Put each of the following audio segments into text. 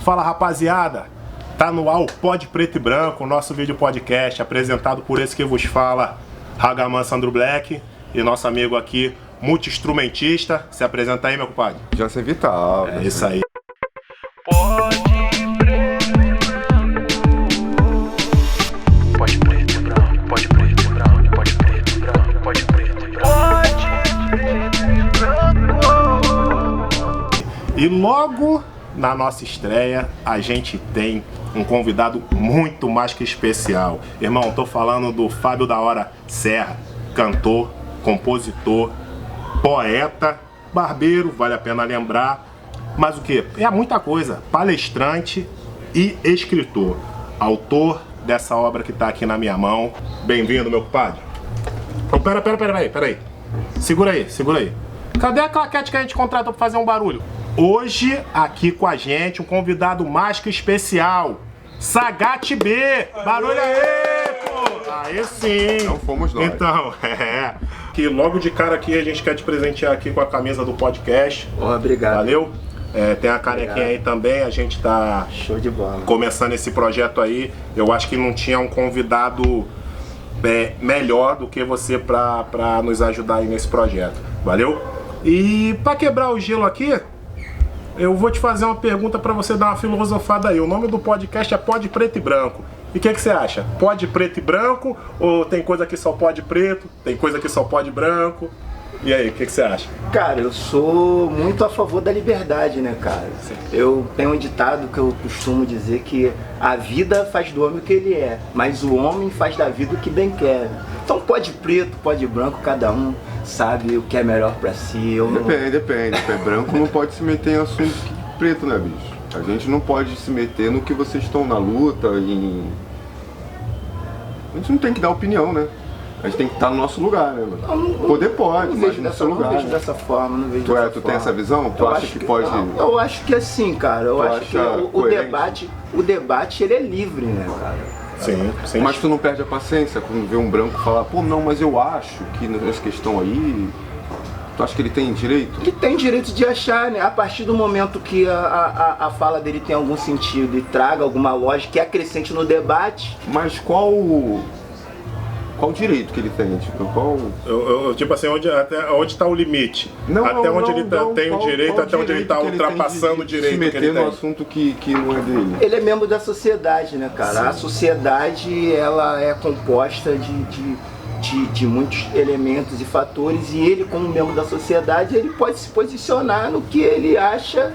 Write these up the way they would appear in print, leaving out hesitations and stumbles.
Fala, rapaziada, tá no ar o Pod Preto e Branco, o nosso vídeo podcast apresentado por esse que vos fala, Hagaman Sandro Black, e nosso amigo aqui, multi-instrumentista. Se apresenta aí, meu compadre. Já se Vital. É isso aí. Pode preto e branco, pode preto e branco, pode preto e branco, pode preto e branco. E logo na nossa estreia, a gente tem um convidado muito mais que especial. Irmão, tô falando do Fábio da Hora Serra, cantor, compositor, poeta, barbeiro, vale a pena lembrar. Mas o que? É muita coisa. Palestrante e escritor. Autor dessa obra que tá aqui na minha mão. Bem-vindo, meu compadre. Então, peraí. Segura aí. Cadê a claquete que a gente contratou pra fazer um barulho? Hoje, aqui com a gente, um convidado mais que especial. Sagat B! Barulho aí, pô! Aí sim! Não fomos nós. Então, que logo de cara aqui a gente quer te presentear aqui com a camisa do podcast. Obrigado. Valeu? Tem a canequinha aí também, a gente tá Show de bola. começando esse projeto aí. Eu acho que não tinha um convidado melhor do que você pra nos ajudar aí nesse projeto. Valeu? E pra quebrar o gelo aqui, eu vou te fazer uma pergunta pra você dar uma filosofada aí. O nome do podcast é Pod Preto e Branco. E o que você acha? Pode preto e branco? Ou tem coisa que só pode preto? Tem coisa que só pode branco? E aí, o que você acha? Cara, eu sou muito a favor da liberdade, né, cara? Sim. Eu tenho um ditado que eu costumo dizer que a vida faz do homem o que ele é, mas o homem faz da vida o que bem quer. Então pode preto, pode branco, cada um sabe o que é melhor pra si. Depende. Branco não pode se meter em assunto preto, né, bicho? A gente não pode se meter no que vocês estão na luta, A gente não tem que dar opinião, né? A gente tem que estar no nosso lugar, né, mano? Poder pode, mas no seu lugar. Não vejo dessa forma, não vejo dessa forma. Tu tem essa visão? Tu acha que pode... Eu acho que assim, cara, eu acho que o coerente? debate ele é livre, né, cara? Sim. Mas tu não perde a paciência quando vê um branco falar, pô, não, mas eu acho que nessa questão aí... Tu acha que ele tem direito? Ele tem direito de achar, né? A partir do momento que a fala dele tem algum sentido e traga alguma lógica que acrescente no debate. Mas qual direito que ele tem? Tipo, Tipo assim, onde tá o limite? Até onde ele tem o direito, até onde ele tá ultrapassando o direito que ele se meter tem. no assunto que não é dele. Ele é membro da sociedade, né, cara? Sim. A sociedade, ela é composta de muitos elementos e fatores, e ele, como membro da sociedade, ele pode se posicionar no que ele acha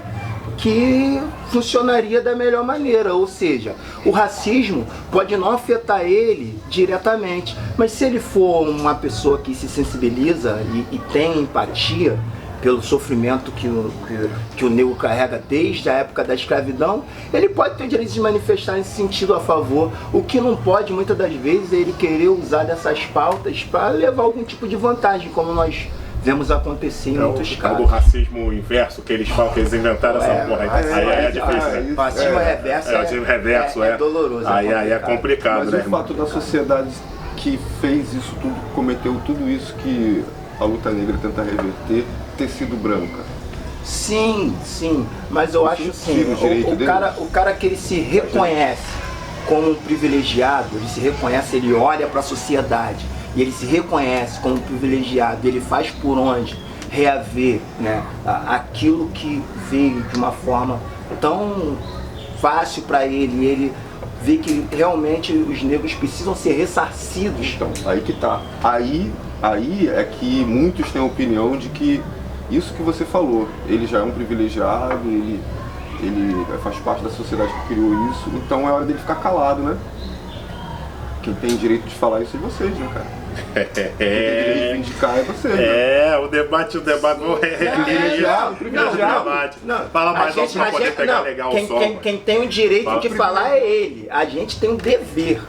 que funcionaria da melhor maneira. Ou seja, o racismo pode não afetar ele diretamente, mas se ele for uma pessoa que se sensibiliza e tem empatia pelo sofrimento que o negro carrega desde a época da escravidão, ele pode ter direito de manifestar nesse sentido a favor. O que não pode, muitas das vezes, é ele querer usar dessas pautas para levar algum tipo de vantagem, como nós vemos acontecer em muitos casos. Do racismo inverso, que eles falam que eles inventaram essa porra. Aí é difícil, né? O racismo reverso é doloroso. Aí é complicado, Mas né, o irmão? fato da sociedade que fez isso tudo, cometeu tudo isso que a luta negra tenta reverter, ter sido branca. Sim, mas eu acho assim, o cara que ele se reconhece como um privilegiado, ele olha para a sociedade e ele se reconhece como um privilegiado, ele faz por onde reaver, né, aquilo que veio de uma forma tão fácil para ele, ele vê que realmente os negros precisam ser ressarcidos. Então, aí que tá. Aí é que muitos têm a opinião de que isso que você falou, ele já é um privilegiado, ele faz parte da sociedade que criou isso, então é hora dele ficar calado, né? Quem tem direito de falar isso é vocês, né, cara? Quem tem direito de vindicar é vocês, né? O debate privilegiado. Fala mais alto pra poder pegar legal o som. Quem tem o direito de falar é ele. A gente tem um dever.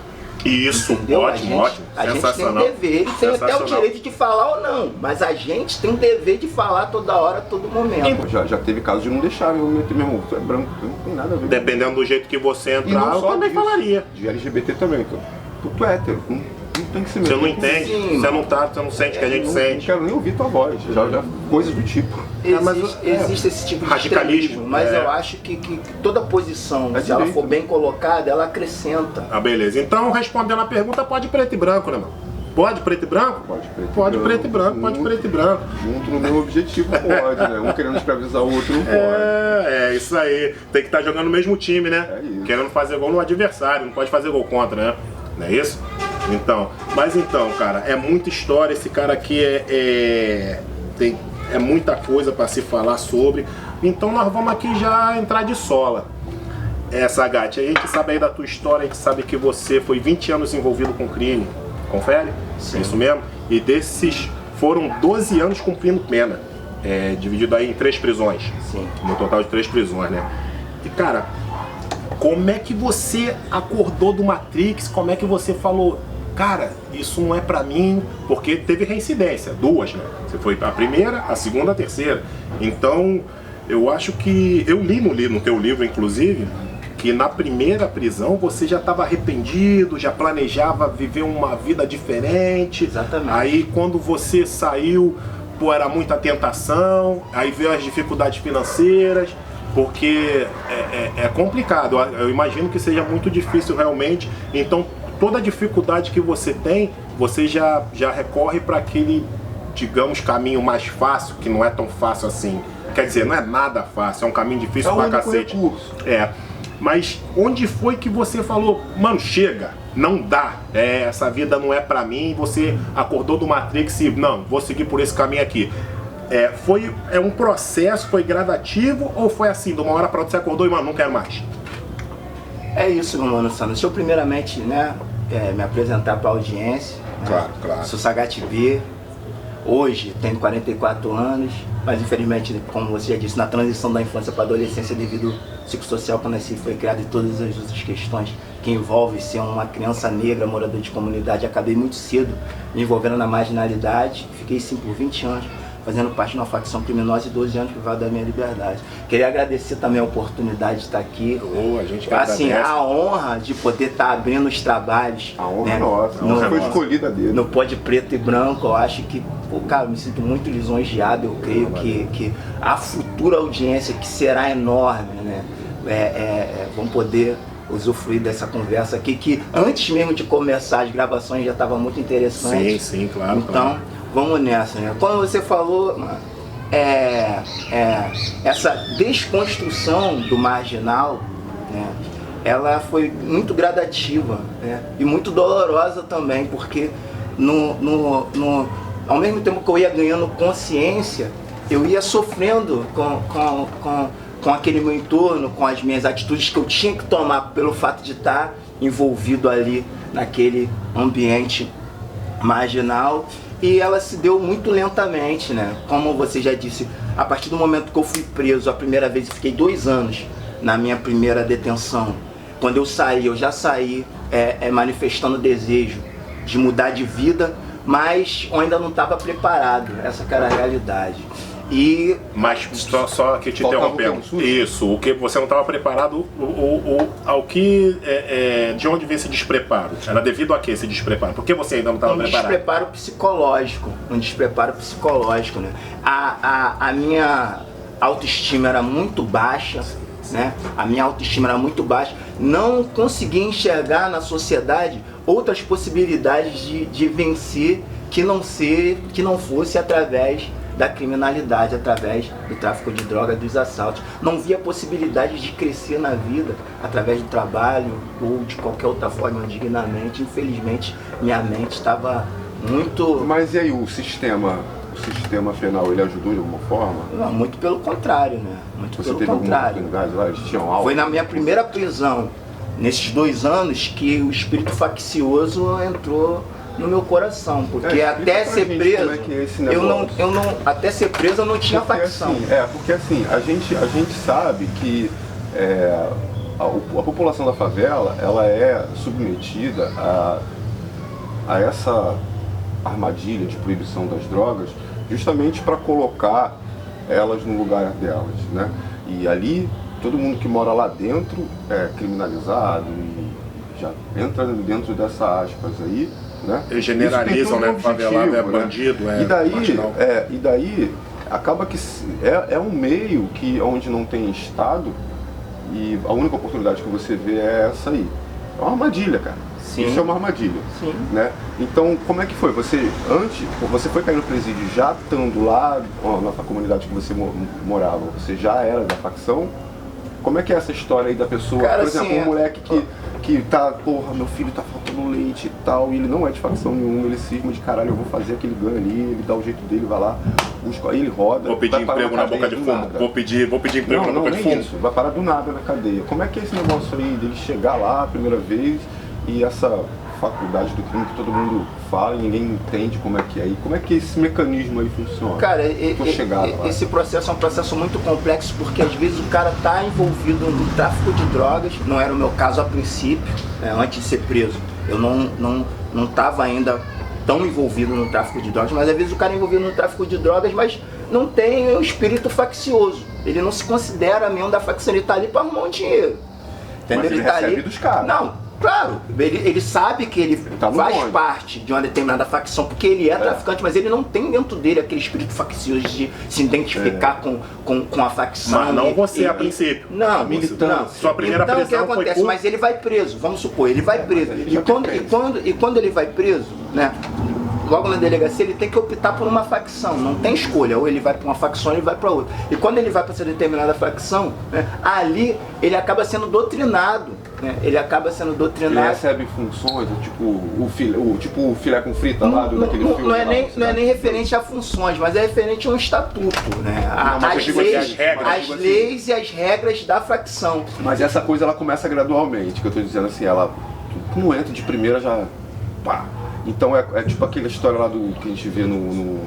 Isso, entendeu? ótimo, a gente tem um sensacional. dever, ele tem até o direito de falar ou não, mas a gente tem um dever de falar toda hora, todo momento. Já teve casos de não deixar eu meter, meu irmão, tu é branco, não tem nada a ver. Dependendo do jeito que você E entrar, não eu só também disso, falaria. de LGBT também, tu é hétero, não tem que se Você meter. não entende, Sim, você não tá, você não sente o que a gente Não sente. quero nem ouvir tua voz, já coisas do tipo. Existe esse tipo de radicalismo, extremismo, mas é. eu acho que toda posição, É se ela direito. for bem colocada, ela acrescenta. Ah, beleza. Então, respondendo a pergunta, pode preto e branco, né, mano? Pode preto e branco? Pode preto e Pode branco. preto e branco, pode preto e branco. Junto no meu objetivo pode, né? Um querendo escravizar o outro não pode. É isso aí. Tem que estar jogando no mesmo time, né? É isso. Querendo fazer gol no adversário, não pode fazer gol contra, né? Não é isso? Então, mas então, cara, é muita história. Esse cara aqui é muita coisa para se falar sobre. Então nós vamos aqui já entrar de sola. Sagate, a gente sabe aí da tua história, a gente sabe que você foi 20 anos envolvido com crime. Confere? Sim. É isso mesmo? E desses foram 12 anos cumprindo pena. Dividido aí em 3 prisões. Sim. No total de 3 prisões, né? E cara, como é que você acordou do Matrix? Como é que você falou, cara, isso não é pra mim? Porque teve reincidência, 2, né? Você foi a primeira, a segunda, a terceira. Então, eu acho que... Eu li no teu livro, inclusive, que na primeira prisão você já estava arrependido, já planejava viver uma vida diferente. Exatamente. Aí, quando você saiu, pô, era muita tentação, aí veio as dificuldades financeiras, porque é complicado. Eu imagino que seja muito difícil realmente. Então, toda a dificuldade que você tem, você já recorre para aquele, digamos, caminho mais fácil, que não é tão fácil assim. Quer dizer, não é nada fácil, é um caminho difícil pra cacete. Recurso. Mas onde foi que você falou, mano, chega, não dá, essa vida não é pra mim, você acordou do Matrix e, não, vou seguir por esse caminho aqui. Foi um processo, foi gradativo ou foi assim, de uma hora pra outra você acordou e, mano, não quero mais? É isso, meu mano Sandro. Deixa eu primeiramente, né, me apresentar para a audiência. Claro, né? claro. Sou Sagate B. Hoje tenho 44 anos, mas infelizmente, como você já disse, na transição da infância para a adolescência, devido ao psicossocial que eu nasci, foi criado e todas as outras questões que envolvem ser uma criança negra, morador de comunidade, acabei muito cedo me envolvendo na marginalidade. Fiquei sim por 20 anos fazendo parte de uma facção criminosa e 12 anos privado da minha liberdade. Queria agradecer também a oportunidade de estar aqui. A gente que Assim, agradece. a honra de poder estar abrindo os trabalhos. A honra né, é nossa, a honra foi escolhida dele. No Pode Preto e Branco. Eu acho que, pô, cara, eu me sinto muito lisonjeado. Eu creio que a futura audiência, que será enorme, né, vão poder usufruir dessa conversa aqui, que antes mesmo de começar as gravações já estava muito interessante. Sim, claro. Então, claro. vamos nessa, né? Quando você falou, mano, essa desconstrução do marginal, né, ela foi muito gradativa, né, e muito dolorosa também, porque ao mesmo tempo que eu ia ganhando consciência, eu ia sofrendo com aquele meu entorno, com as minhas atitudes que eu tinha que tomar pelo fato de estar envolvido ali naquele ambiente marginal. E ela se deu muito lentamente, né? Como você já disse, a partir do momento que eu fui preso a primeira vez, eu fiquei 2 anos na minha primeira detenção. Quando eu saí, eu já saí manifestando desejo de mudar de vida, mas eu ainda não estava preparado. Essa que era a realidade. Mas só que te Faltava interrompendo. o quê? Um susto? Isso, o que você não estava preparado, ao que de onde veio esse despreparo? Era devido a que esse despreparo? Por que você ainda não estava preparado? Despreparo psicológico, né? A minha autoestima era muito baixa, né? A minha autoestima era muito baixa. Não conseguia enxergar na sociedade outras possibilidades de vencer que não fosse através da criminalidade, através do tráfico de drogas, dos assaltos. Não via possibilidade de crescer na vida através do trabalho ou de qualquer outra forma dignamente. Infelizmente, minha mente estava muito... Mas e aí, o sistema penal, ele ajudou de alguma forma? Não, muito pelo contrário, né? Muito Você pelo teve alguma contrário. oportunidade lá? Eles tinham aula? Foi na minha primeira prisão, nesses 2 anos, que o espírito faccioso entrou no meu coração, porque até ser preso, como é que é esse negócio. até ser preso eu não tinha Porque facção. assim, porque assim, a gente sabe que a população da favela, ela é submetida a essa armadilha de proibição das drogas, justamente para colocar elas no lugar delas, né? E ali, todo mundo que mora lá dentro é criminalizado e já entra dentro dessa aspas aí, né? Eles generalizam, né? Favelado é bandido, é marginal. E daí acaba que é um meio que onde não tem Estado e a única oportunidade que você vê é essa aí. É uma armadilha, cara. Sim. Isso é uma armadilha. Sim. Né? Então, como é que foi? Você foi cair no presídio já estando lá, na comunidade que você morava, você já era da facção? Como é que é essa história aí da pessoa? Cara, por exemplo, assim, um moleque que tá, porra, meu filho tá faltando leite e tal, e ele não é de facção nenhuma, ele cisma de caralho, eu vou fazer aquele ganho ali, ele dá o jeito dele, vai lá, busca, aí ele roda. Vou pedir emprego na boca de fumo. Vou pedir emprego na boca de fumo. Isso, vai parar do nada na cadeia. Como é que é esse negócio aí dele chegar lá a primeira vez e essa faculdade do crime que todo mundo fala e ninguém entende como é que é? E como é que esse mecanismo aí funciona? Cara, esse processo é um processo muito complexo, porque às vezes o cara tá envolvido no tráfico de drogas, não era o meu caso a princípio, antes de ser preso. Eu não estava ainda tão envolvido no tráfico de drogas, mas às vezes o cara é envolvido no tráfico de drogas, mas não tem o espírito faccioso. Ele não se considera membro da facção, ele tá ali para arrumar um dinheiro. Entendeu? Mas ele tá recebe ali dos caras. Não. Claro, ele sabe que ele faz parte de uma determinada facção, porque ele é traficante, mas ele não tem dentro dele aquele espírito faccioso de se identificar com a facção. Mas não você a princípio. Não, militância. Sua primeira então, prisão o que acontece? foi por... Mas ele vai preso, vamos supor, ele vai preso. E quando ele vai preso, né? Logo na delegacia ele tem que optar por uma facção, não tem escolha, ou ele vai para uma facção ou ele vai para outra. E quando ele vai para essa determinada facção, né, ali ele acaba sendo doutrinado, né? Ele acaba sendo doutrinado. Ele recebe funções, tipo o filé com frita lá daquele filme. Não é nem referente a funções, mas é referente a um estatuto, né? As leis e as regras da facção. Mas essa coisa ela começa gradualmente, que eu estou dizendo assim, ela não entra de primeira já. Pá. Então é tipo aquela história lá do que a gente vê no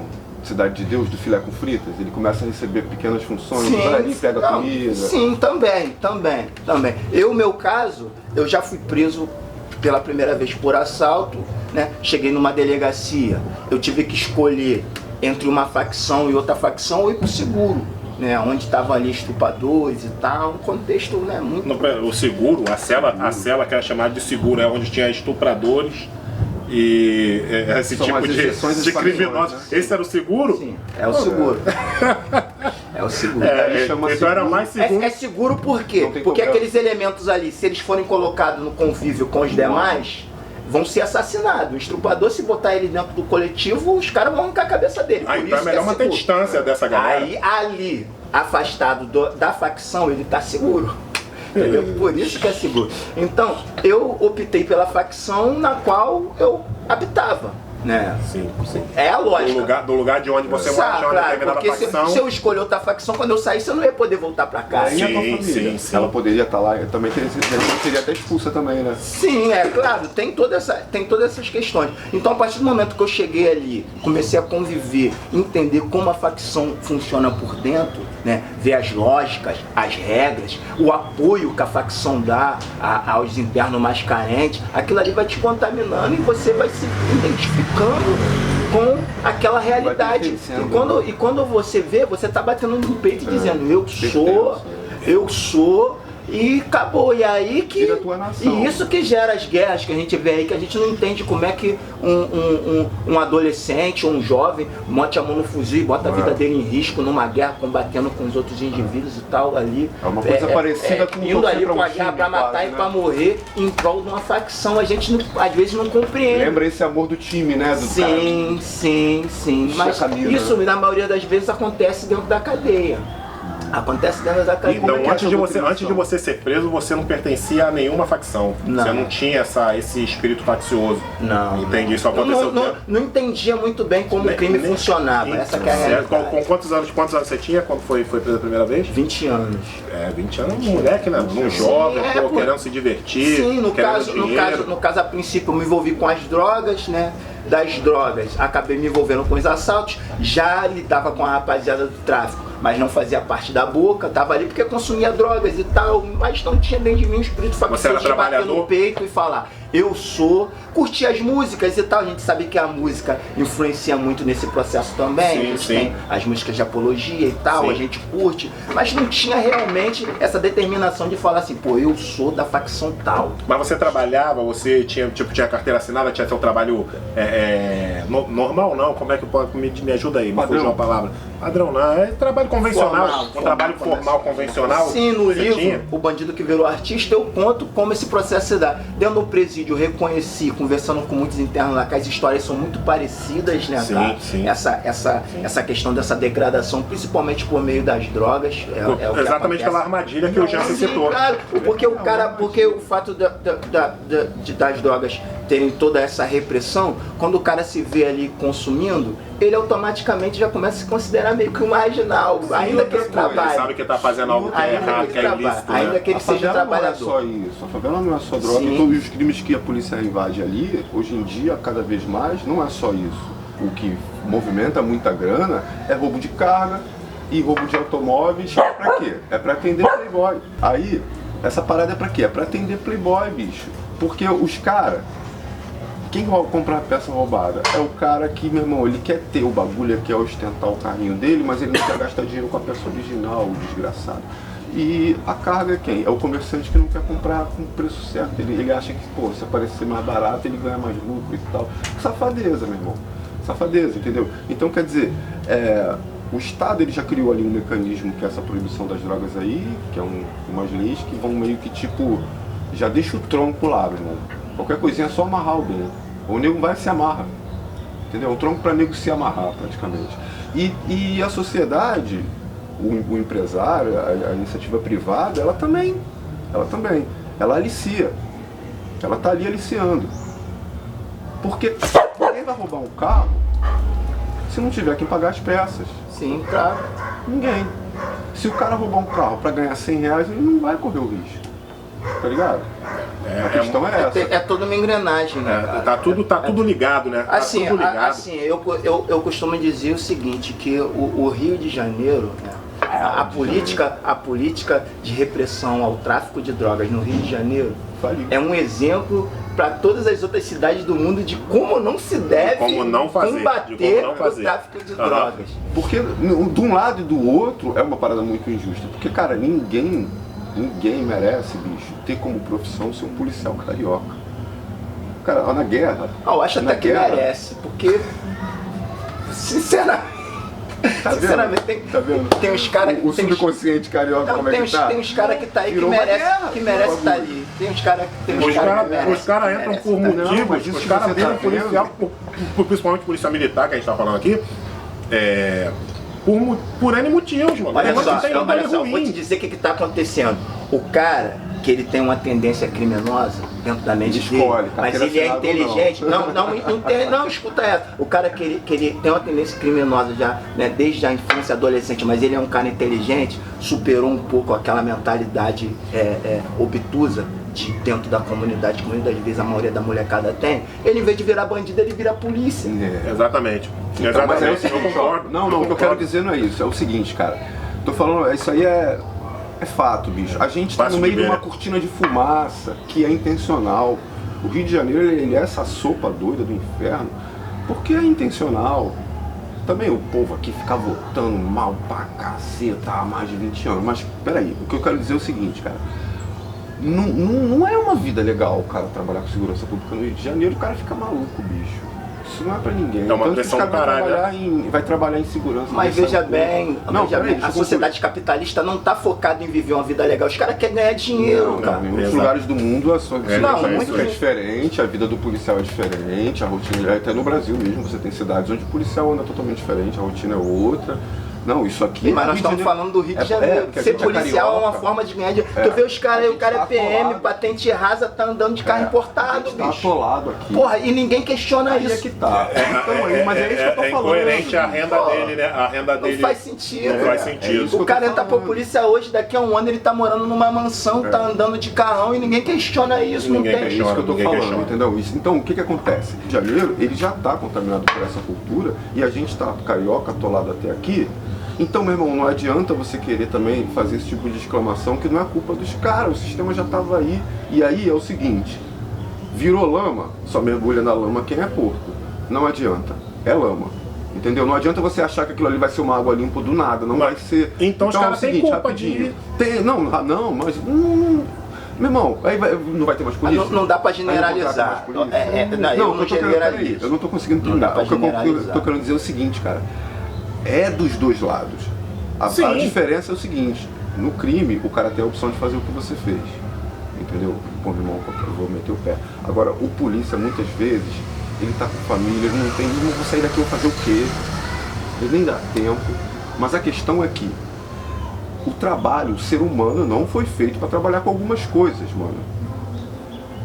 Cidade de Deus, do filé com fritas. Ele começa a receber pequenas funções, vai ali, pega a comida. Sim, também. Meu caso, eu já fui preso pela primeira vez por assalto, né? Cheguei numa delegacia, eu tive que escolher entre uma facção e outra facção ou ir pro seguro. Né, onde estavam ali estupradores e tal, um contexto, né, muito... O seguro, a cela que era chamada de seguro, é onde tinha estupradores e esse tipo de criminosos. Né? Esse era o seguro? Sim, é o seguro. É o seguro. Então era mais seguro. É seguro por quê? Porque aqueles elementos ali, se eles forem colocados no convívio com os demais, vão ser assassinados. O estuprador, se botar ele dentro do coletivo, os caras vão arrancar a cabeça dele. Então é melhor manter distância dessa galera. Aí, ali, afastado da facção, ele tá seguro. Entendeu? Por isso que é seguro. Então, eu optei pela facção na qual eu habitava. Né? Sim. É a lógica. Do lugar de onde você morava, uma determinada facção. Se eu escolher outra facção, quando eu saísse, eu não ia poder voltar pra casa. Sim. Ela poderia estar lá, também seria até expulsa também, né? Sim, é claro, tem todas essas questões. Então, a partir do momento que eu cheguei ali, comecei a conviver, entender como a facção funciona por dentro, né? Ver as lógicas, as regras, o apoio que a facção dá aos internos mais carentes, aquilo ali vai te contaminando e você vai se identificando com aquela realidade. E quando você vê, você tá batendo no peito e dizendo, eu sou, e acabou. E aí que. E isso que gera as guerras que a gente vê aí, que a gente não entende como é que um adolescente ou um jovem bote a mão no fuzil e bota a vida dele em risco numa guerra, combatendo com os outros indivíduos e tal ali. É uma coisa parecida com indo ali pra uma guerra pra matar e pra morrer em prol de uma facção. A gente às vezes não compreende. Lembra esse amor do time, né? Sim. Mas isso, na maioria das vezes, acontece dentro da cadeia. Acontece dentro da cadeia. Então, antes de você ser preso, você não pertencia a nenhuma facção. Não. Você não tinha esse espírito faccioso. Não. Entendi, isso aconteceu. Não entendia muito bem como o crime funcionava. Essa que é a realidade. Com quantos anos você tinha quando foi preso a primeira vez? 20 anos. 20 anos, um moleque, né? Um jovem, querendo se divertir. Sim, no caso, a princípio, eu me envolvi com as drogas, né? Das drogas, acabei me envolvendo com os assaltos, já lidava com a rapaziada do tráfico, mas não fazia parte da boca, tava ali porque consumia drogas e tal, mas não tinha dentro de mim o espírito faccioso de bater no peito e falar, eu sou, curtir as músicas e tal. A gente sabe que a música influencia muito nesse processo também. Sim, a gente sim. tem as músicas de apologia e tal, Sim. a gente curte, mas não tinha realmente essa determinação de falar assim, pô, eu sou da facção tal. Mas você trabalhava, você tinha carteira assinada, tinha seu trabalho normal não? Como é que pode me ajuda aí? Me Padrão. fugiu a palavra. Padrão não, é trabalho convencional, Formal, trabalho formal convencional. Sim, no você livro, tinha? O Bandido que Virou Artista, eu conto como esse processo se dá. Dentro do presídio, eu reconheci, conversando com muitos internos lá, que as histórias são muito parecidas, né, Sim, cara? sim. Essa questão dessa degradação, principalmente por meio das drogas. É o que Exatamente acontece. aquela armadilha que o Jansen Sim, citou. claro, porque o fato das drogas terem toda essa repressão, quando o cara se vê ali consumindo, ele automaticamente já começa a se considerar meio que um marginal, ainda que ele Ele trabalhe. sabe que tá fazendo algo que é Ainda errado, que que ele é trabalhe, ilícito, ainda né? que ele A seja favela não é trabalhador. só isso, a favela não é só droga. Sim. E todos os crimes que a polícia invade ali, hoje em dia, cada vez mais, não é só isso. O que movimenta muita grana é roubo de carga e roubo de automóveis. É pra quê? É pra atender playboy. Aí, essa parada é pra quê? É pra atender playboy, bicho. Porque os caras... Quem compra a peça roubada? É o cara que, meu irmão, ele quer ter o bagulho, ele quer ostentar o carrinho dele, mas ele não quer gastar dinheiro com a peça original, o desgraçado. E a carga é quem? É o comerciante que não quer comprar com o preço certo. Ele acha que, pô, se aparecer mais barato, ele ganha mais lucro e tal. Safadeza, meu irmão. Safadeza, entendeu? Então, quer dizer, o Estado ele já criou ali um mecanismo que é essa proibição das drogas aí, que é umas leis que vão meio que, tipo, já deixa o tronco lá, meu irmão. Qualquer coisinha é só amarrar alguém. O nego vai e se amarra. Entendeu? É um tronco para nego se amarrar, praticamente. E a sociedade, o empresário, a iniciativa privada, ela também. Ela alicia. Ela tá ali aliciando. Porque ninguém vai roubar um carro se não tiver quem pagar as peças. Sim, claro. Ninguém. Se o cara roubar um carro para ganhar R$100, ele não vai correr o risco. Tá ligado? A questão é essa. É toda uma engrenagem, né, cara? Tá tudo ligado, né? Tá Assim, tudo ligado. assim eu costumo dizer o seguinte, que o Rio de Janeiro, né, a política de repressão ao tráfico de drogas no Rio de Janeiro Faliu. é um exemplo para todas as outras cidades do mundo de como não se deve Como não fazer, combater de como não fazer. o tráfico de drogas. Porque de um lado e do outro é uma parada muito injusta. Porque, cara, ninguém merece, bicho, ter como profissão ser um policial carioca. Cara, na guerra. Eu acho na até que guerra, merece, porque sinceramente, Tá vendo? sinceramente Tá vendo? tem uns caras O subconsciente carioca, como é que tá? tem uns caras que tá aí que Virou uma merece guerra, estar bagulho. ali. Tem uns caras que Os caras cara entram por Não, mas motivos, isso os que caras você viram tá policial, principalmente polícia militar que a gente tá falando aqui, por N motivos, mano. Olha Não só, tem nada eu vou te ruim. dizer o que está acontecendo. O cara, que ele tem uma tendência criminosa dentro da mente Ele dele, escolhe, mas carteira ele é assinada ou inteligente. Não, escuta essa. O cara que ele tem uma tendência criminosa já, né, desde a infância, adolescente, mas ele é um cara inteligente, superou um pouco aquela mentalidade obtusa de dentro da comunidade, que muitas vezes a maioria da molecada tem. Ele, em vez de virar bandido, ele vira polícia. Exatamente. Então, mas é o Exatamente. Eu seguinte, concordo. Não, o que eu quero dizer não é isso. É o seguinte, cara. Tô falando, isso aí é fato, bicho. A gente tá Fácil no meio de de uma ver. cortina de fumaça que é intencional. O Rio de Janeiro, ele é essa sopa doida do inferno porque é intencional. Também o povo aqui fica votando mal pra caceta há mais de 20 anos. Mas, peraí, o que eu quero dizer é o seguinte, cara. Não é uma vida legal o cara trabalhar com segurança pública no Rio de Janeiro, o cara fica maluco, bicho. Isso não é pra ninguém. É uma Tanto que pressão os do caras caralho, vai trabalhar em segurança. Mas não veja sabe bem, como. Não, peraí, deixa a eu sociedade capitalista não está focada em viver uma vida legal. Os caras querem ganhar dinheiro, Não, cara. em outros Exato. lugares do mundo a sua Não, muito é diferente, a vida do policial é diferente, a rotina, até no Brasil mesmo, você tem cidades onde o policial anda totalmente diferente, a rotina é outra. Não, isso aqui. Mas nós Rio de estamos Janeiro- falando do Rio de Janeiro. porque a Ser gente policial é uma carioca. forma de ganhar dinheiro. Tu vê os caras aí, o cara é tá PM, atolado. patente rasa, tá andando de carro A importado, gente tá bicho. atolado aqui. Porra, e ninguém questiona Aí é isso. que tá. Então, aí, mas é isso que eu tô falando. incoerente a renda Pô, dele, né? A renda Não dele faz sentido. não faz É sentido. isso. O cara que eu tô entra pra falando. polícia hoje, daqui a um ano ele tá morando numa mansão, tá andando de carrão e ninguém questiona isso, Ninguém não tem. É isso que eu tô Ninguém falando, questiona. entendeu? Então, o que que acontece? O Rio de Janeiro, ele já tá contaminado por essa cultura e a gente tá carioca, atolado até aqui. Então, meu irmão, não adianta você querer também fazer esse tipo de exclamação que não é culpa dos caras, o sistema já tava aí. E aí é o seguinte, Virou lama, só mergulha na lama quem é porco. Não adianta, é lama. Entendeu? Não adianta você achar que aquilo ali vai ser uma água limpa do nada, não vai ser. Então os é o caras têm seguinte, culpa rapidinho. de... Não, mas... meu irmão, aí não vai ter mais polícia? Não dá pra generalizar. Eu não generalizo. Eu não tô conseguindo terminar. O que eu tô querendo dizer é o seguinte, cara. É dos dois lados. A diferença é o seguinte. No crime, o cara tem a opção de fazer o que você fez. Entendeu? Pô, meu irmão, eu vou meter o pé. Agora, o polícia, muitas vezes, ele tá com família, ele não tem... Não vou sair daqui, eu vou fazer o quê? Ele nem dá tempo. Mas a questão é que o trabalho, o ser humano não foi feito para trabalhar com algumas coisas, mano.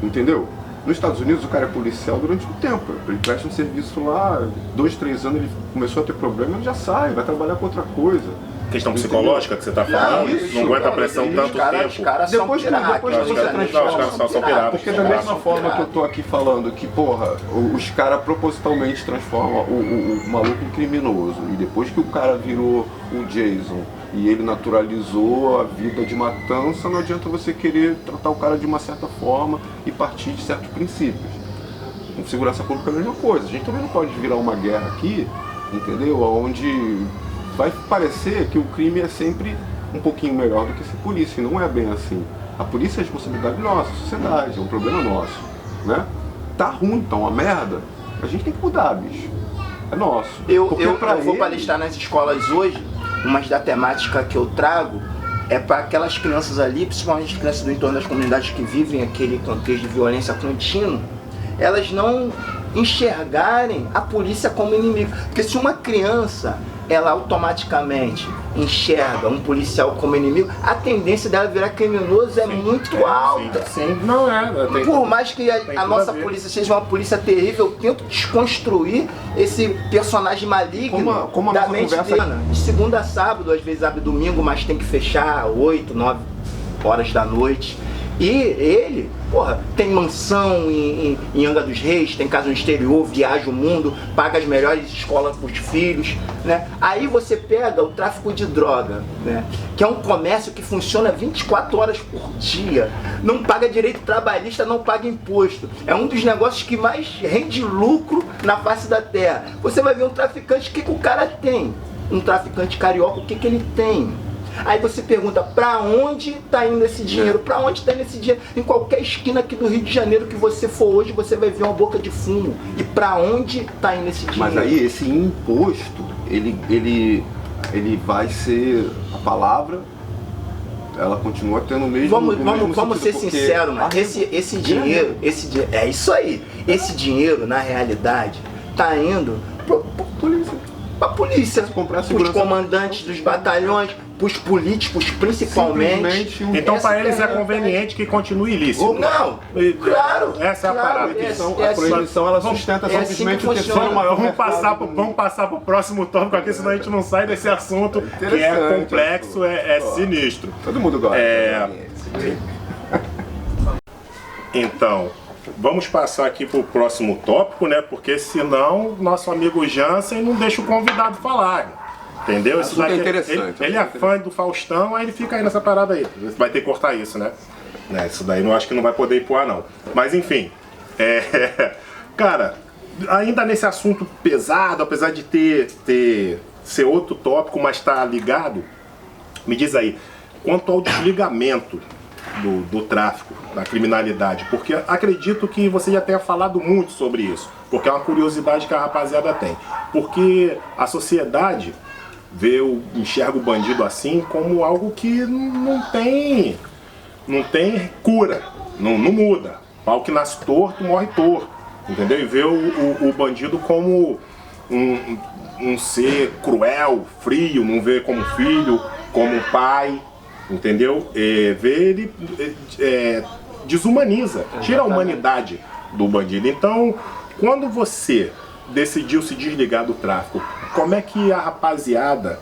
Entendeu? Nos Estados Unidos o cara é policial durante um tempo. Ele presta um serviço lá, 2, 3 anos ele começou a ter problema, ele já sai, vai trabalhar com outra coisa. Questão psicológica que você tá falando? Não aguenta a pressão tanto tempo. Os caras são depois que você transforma. São piratas. Porque da mesma forma que eu tô aqui falando que, porra, os caras propositalmente transformam o maluco em criminoso. E depois que o cara virou o Jason e ele naturalizou a vida de matança, não adianta você querer tratar o cara de uma certa forma e partir de certos princípios. Com segurança pública é a mesma coisa. A gente também não pode virar uma guerra aqui, entendeu? Onde vai parecer que o crime é sempre um pouquinho melhor do que ser polícia, e não é bem assim. A polícia é responsabilidade nossa, sociedade, é um problema nosso, né? Tá ruim, tá uma merda, a gente tem que mudar, bicho. É nosso. Eu vou palestrar nas escolas hoje, mas da temática que eu trago é para aquelas crianças ali, principalmente as crianças do entorno das comunidades que vivem aquele contexto de violência contínua, elas não enxergarem a polícia como inimigo. Porque se uma criança ela automaticamente enxerga um policial como inimigo, a tendência dela virar criminoso é muito alta. Sim. Não é. Por mais que a nossa polícia seja uma polícia terrível, eu tento desconstruir esse personagem maligno como a da nossa mente conversa dele. De segunda a sábado, às vezes abre domingo, mas tem que fechar 8, 9 horas da noite. E ele, porra, tem mansão em Angra dos Reis, tem casa no exterior, viaja o mundo, paga as melhores escolas para os filhos, né? Aí você pega o tráfico de droga, né? Que é um comércio que funciona 24 horas por dia, não paga direito trabalhista, não paga imposto. É um dos negócios que mais rende lucro na face da terra. Você vai ver um traficante, o que o cara tem? Um traficante carioca, o que ele tem? Aí você pergunta, pra onde tá indo esse dinheiro? Pra onde tá indo esse dinheiro? Em qualquer esquina aqui do Rio de Janeiro que você for hoje, você vai ver uma boca de fumo. E pra onde tá indo esse dinheiro? Mas aí, esse imposto, ele vai ser a palavra, ela continua tendo o mesmo Vamos ser sinceros, mano. Esse dinheiro, é isso aí. Esse dinheiro, na realidade, tá indo pra polícia, pros comandantes dos batalhões, pros políticos principalmente. Então para eles é conveniente que continue ilícito. Não, claro. Essa é a parada. A proibição ela sustenta simplesmente o terceiro maior mercado. Vamos passar pro próximo tópico aqui, senão a gente não sai desse assunto que é complexo, é sinistro. Todo mundo gosta. Então, vamos passar aqui pro próximo tópico, né? Porque senão nosso amigo Jansen não deixa o convidado falar. Entendeu? Isso é interessante. Ele é fã do Faustão, aí ele fica aí nessa parada aí. Vai ter que cortar isso, né? Isso daí não acho que não vai poder ir pro ar, não. Mas enfim. Cara, ainda nesse assunto pesado, apesar de ser outro tópico, mas tá ligado, me diz aí, quanto ao desligamento do tráfico, da criminalidade, porque acredito que você já tenha falado muito sobre isso, porque é uma curiosidade que a rapaziada tem. Porque a sociedade enxerga o bandido assim como algo que não tem cura, não muda. Pau que nasce torto, morre torto, entendeu? E vê o bandido como um ser cruel, frio, não vê como filho, como pai, entendeu? Vê ele desumaniza, tira a humanidade do bandido. Então, quando você decidiu se desligar do tráfico, como é que a rapaziada,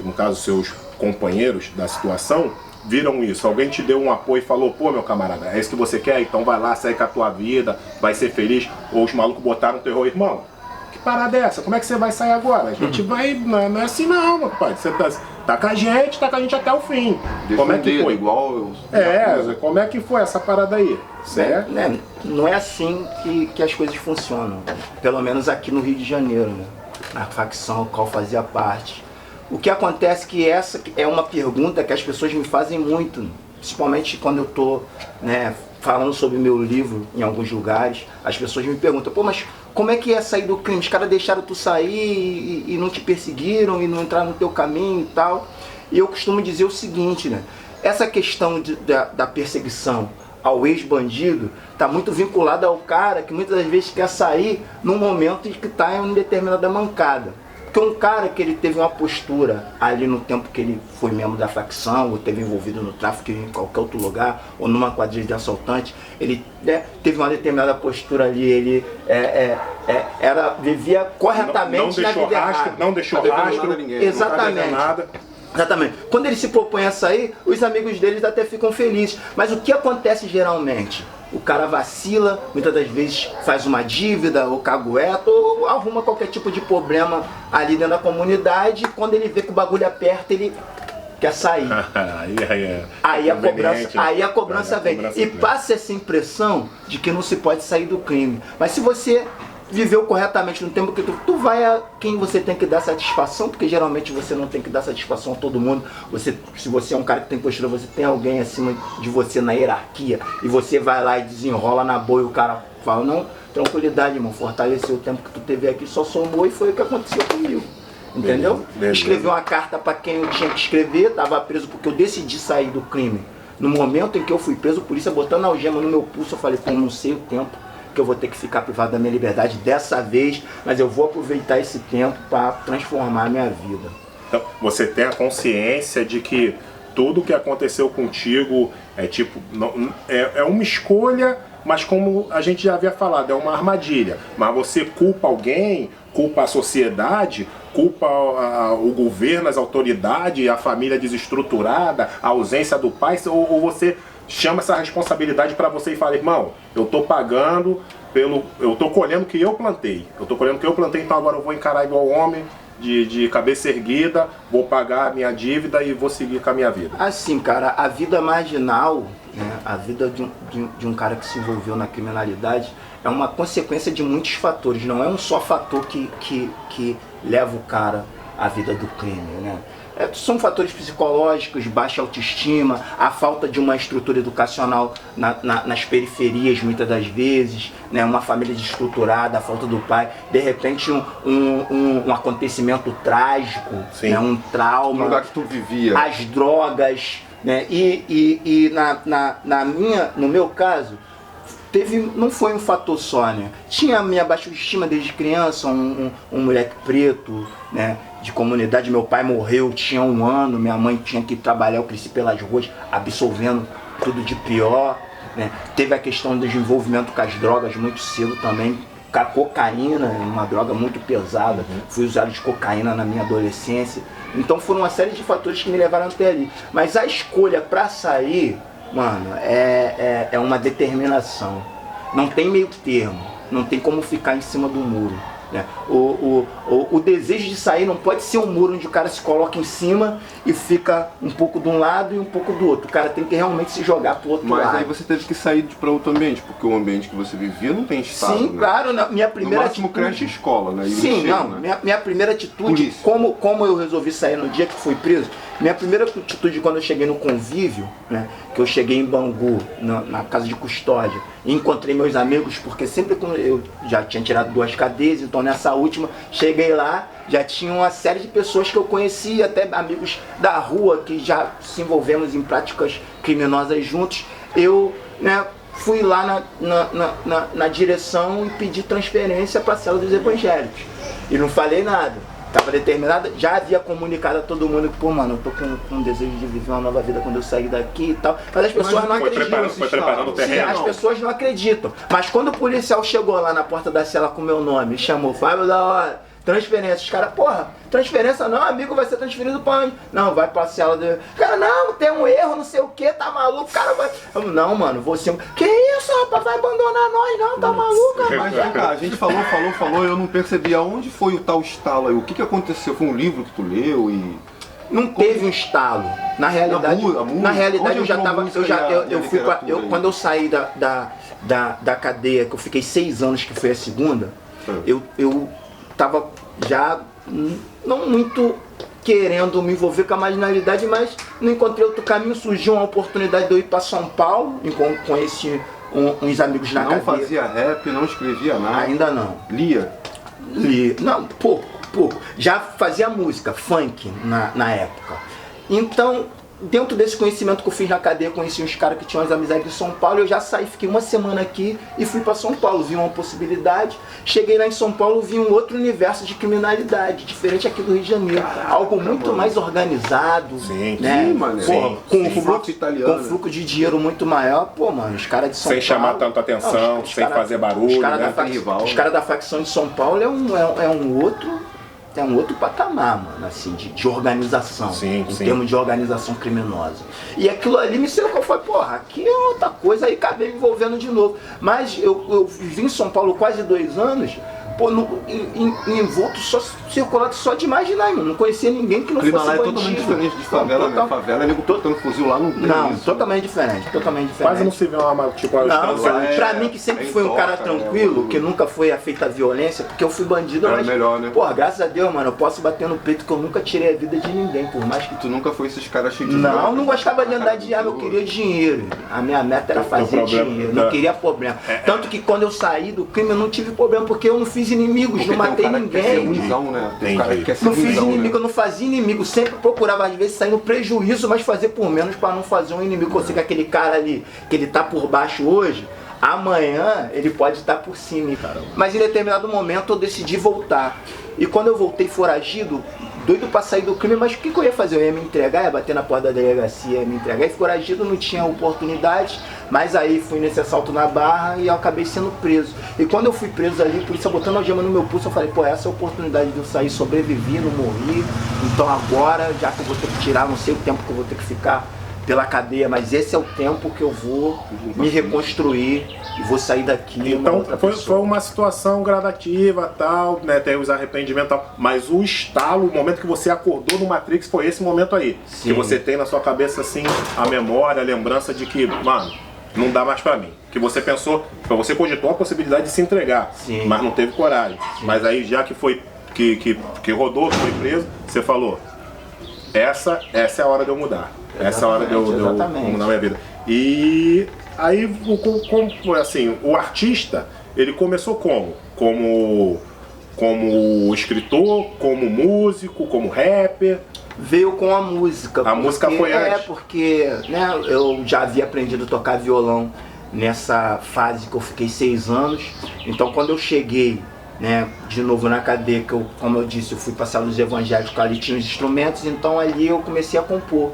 no caso seus companheiros da situação, viram isso? Alguém te deu um apoio e falou, pô meu camarada, é isso que você quer? Então vai lá, segue com a tua vida, vai ser feliz? Ou os malucos botaram terror, irmão? Que parada é essa? Como é que você vai sair agora? A gente vai, não é assim não, meu pai. tá com a gente até o fim. Como é que foi? Igual Como é que foi essa parada aí? Certo? Não é assim que as coisas funcionam. Pelo menos aqui no Rio de Janeiro, né? Na facção a qual fazia parte. O que acontece é que essa é uma pergunta que as pessoas me fazem muito, principalmente quando eu tô, né, falando sobre meu livro em alguns lugares. As pessoas me perguntam, pô, mas como é que é sair do crime? Os caras deixaram tu sair e não te perseguiram e não entraram no teu caminho e tal. E eu costumo dizer o seguinte, né? Essa questão da perseguição ao ex-bandido está muito vinculada ao cara que muitas das vezes quer sair num momento em que está em uma determinada mancada. Porque um cara que ele teve uma postura ali no tempo que ele foi membro da facção, ou teve envolvido no tráfico em qualquer outro lugar, ou numa quadrilha de assaltante, ele, né, teve uma determinada postura ali, ele vivia corretamente na vida errada. Não deixou rastro, exatamente. Nada. Exatamente. Quando ele se propõe a sair, os amigos deles até ficam felizes. Mas o que acontece geralmente? O cara vacila, muitas das vezes faz uma dívida, ou cagueta, ou arruma qualquer tipo de problema ali dentro da comunidade. E quando ele vê que o bagulho aperta, ele quer sair. Aí a cobrança vem. E passa essa impressão de que não se pode sair do crime. Mas se você viveu corretamente no tempo que tu vai a quem você tem que dar satisfação, porque geralmente você não tem que dar satisfação a todo mundo. Se você é um cara que tem postura, você tem alguém acima de você na hierarquia, e você vai lá e desenrola na boa e o cara fala, não, tranquilidade, irmão, fortaleceu o tempo que tu teve aqui, só somou, e foi o que aconteceu comigo. Entendeu? Escrevi uma carta para quem eu tinha que escrever, tava preso porque eu decidi sair do crime. No momento em que eu fui preso, a polícia botando algema no meu pulso, eu falei, pô, não sei o tempo que eu vou ter que ficar privado da minha liberdade dessa vez, mas eu vou aproveitar esse tempo para transformar a minha vida. Então, você tem a consciência de que tudo que aconteceu contigo é tipo, é uma escolha, mas como a gente já havia falado, é uma armadilha. Mas você culpa alguém, culpa a sociedade, culpa o governo, as autoridades, a família desestruturada, a ausência do pai, ou você chama essa responsabilidade para você e fala, irmão, eu tô pagando eu tô colhendo o que eu plantei. Então agora eu vou encarar igual homem, de cabeça erguida, vou pagar a minha dívida e vou seguir com a minha vida. Assim, cara, a vida marginal, né, a vida de um cara que se envolveu na criminalidade é uma consequência de muitos fatores, não é um só fator que leva o cara à vida do crime, né? São fatores psicológicos, baixa autoestima, a falta de uma estrutura educacional nas periferias muitas das vezes, né? Uma família desestruturada, a falta do pai, de repente um acontecimento trágico, né? Um trauma, no lugar que tu vivia, as drogas, né? No meu caso, não foi um fator só, né? Tinha a minha baixa autoestima desde criança, um moleque preto, né? De comunidade, meu pai morreu, tinha 1 ano, minha mãe tinha que trabalhar, eu cresci pelas ruas, absorvendo tudo de pior, né? Teve a questão do desenvolvimento com as drogas muito cedo também, com a cocaína, uma droga muito pesada, fui usuário de cocaína na minha adolescência, então foram uma série de fatores que me levaram até ali, mas a escolha pra sair, mano, é uma determinação, não tem meio termo, não tem como ficar em cima do muro. O desejo de sair não pode ser um muro onde o cara se coloca em cima e fica um pouco de um lado e um pouco do outro. O cara tem que realmente se jogar pro outro lado. Mas aí você teve que sair para outro ambiente, porque o ambiente que você vivia não tem estado. Sim, né? Claro, minha primeira no máximo atitude... creche e escola, né? Sim, não, né? minha primeira atitude, como eu resolvi sair no dia que fui preso, minha primeira atitude quando eu cheguei no convívio, né, que eu cheguei em Bangu, na casa de custódia, e encontrei meus amigos, porque sempre quando eu já tinha tirado 2 cadeias, então nessa última, cheguei lá, já tinha uma série de pessoas que eu conhecia, até amigos da rua, que já se envolvemos em práticas criminosas juntos. Eu, né, fui lá na direção e pedi transferência para a cela dos evangélicos. E não falei nada. Estava determinada, já havia comunicado a todo mundo que, pô, mano, eu tô com um desejo de viver uma nova vida quando eu sair daqui e tal. Mas as pessoas não acreditam. Foi preparando o terreno. As pessoas não acreditam. Mas quando o policial chegou lá na porta da cela com o meu nome, chamou, Fábio da hora, transferência. Os caras, porra, transferência não, amigo, vai ser transferido pra onde? Não, vai pra cela do... Cara, não, tem um erro, não sei o que, tá maluco, o cara vai... Não, mano, você... Que isso, rapaz, vai abandonar nós, não, tá maluco, rapaz? Mas vem cá, a gente falou, eu não percebi aonde foi o tal estalo aí, o que aconteceu? Foi um livro que tu leu e... não teve um estalo. Na realidade, eu já tava, quando eu saí da cadeia, que eu fiquei 6 anos, que foi a segunda, eu tava já não muito querendo me envolver com a marginalidade, mas não encontrei outro caminho, surgiu uma oportunidade de eu ir para São Paulo, conheci uns amigos na cadeia. Não fazia rap, não escrevia nada? Ainda não. Lia? Não, pouco. Já fazia música, funk na época. Então, dentro desse conhecimento que eu fiz na cadeia, conheci uns caras que tinham as amizades em São Paulo, eu já saí, fiquei uma semana aqui e fui para São Paulo, vi uma possibilidade. Cheguei lá em São Paulo, vi um outro universo de criminalidade, diferente aqui do Rio de Janeiro. Algo muito mais organizado, né? Com fluxo de dinheiro muito maior. Pô, mano, os caras de São Paulo... Sem chamar tanta atenção, sem fazer barulho, os caras da facção de São Paulo é um outro patamar, mano, assim, de organização, em termos de organização criminosa. E aquilo ali me ensinou que eu falei, porra, aqui é outra coisa, aí acabei me envolvendo de novo. Mas eu vim em São Paulo quase 2 anos, pô, envolto, circulado só de imaginar, mano. Não conhecia ninguém que não fosse bandido. É totalmente diferente de favela, né? Favela é nego botando fuzil lá, não tem Não, isso. totalmente diferente. Quase não se vê uma, tipo, não, pra mim que sempre fui um cara tranquilo, que nunca foi afeito à violência, porque eu fui bandido, mas... melhor, né? Porra, graças a Deus, mano, eu posso bater no peito que eu nunca tirei a vida de ninguém, por mais que... Tu nunca foi esses caras cheios de... Não gostava de andar de arma, eu queria dinheiro. A minha meta era fazer dinheiro, não queria problema. Tanto que quando eu saí do crime, eu não tive problema, porque eu não fiz inimigos, não matei ninguém. Não fiz inimigo, eu não fazia inimigo, sempre procurava às vezes sair no prejuízo, mas fazer por menos para não fazer um inimigo. Eu sei que aquele cara ali, que ele tá por baixo hoje, amanhã ele pode estar por cima, cara. Mas em determinado momento eu decidi voltar. E quando eu voltei foragido, doido pra sair do crime, mas o que eu ia fazer? Eu ia me entregar, ia bater na porta da delegacia, ia me entregar. E foragido não tinha oportunidade, mas aí fui nesse assalto na Barra e eu acabei sendo preso. E quando eu fui preso ali, a polícia botando a algema no meu pulso, eu falei, pô, essa é a oportunidade de eu sair, sobrevivi, não morri. Então agora, já que eu vou ter que tirar, não sei o tempo que eu vou ter que ficar pela cadeia, mas esse é o tempo que eu vou me reconstruir e vou sair daqui. Então foi uma situação gradativa, tal, né? Tem os arrependimentos, tal, mas o estalo, o momento que você acordou no Matrix foi esse momento aí. Sim. Que você tem na sua cabeça assim a memória, a lembrança de que, mano, não dá mais pra mim. Que você pensou, você cogitou a possibilidade de se entregar, sim, mas não teve coragem. Sim. Mas aí já que foi que rodou, foi preso, você falou, essa é a hora de eu mudar. Essa é a hora de eu mudar minha vida. E aí, assim, o artista, ele começou como escritor, como músico, como rapper? Veio com a música. A música foi antes? Porque né, eu já havia aprendido a tocar violão nessa fase que eu fiquei 6 anos. Então quando eu cheguei, né, de novo na cadeia, que eu, como eu disse, eu fui passar nos evangélicos, ali tinha os instrumentos, então ali eu comecei a compor.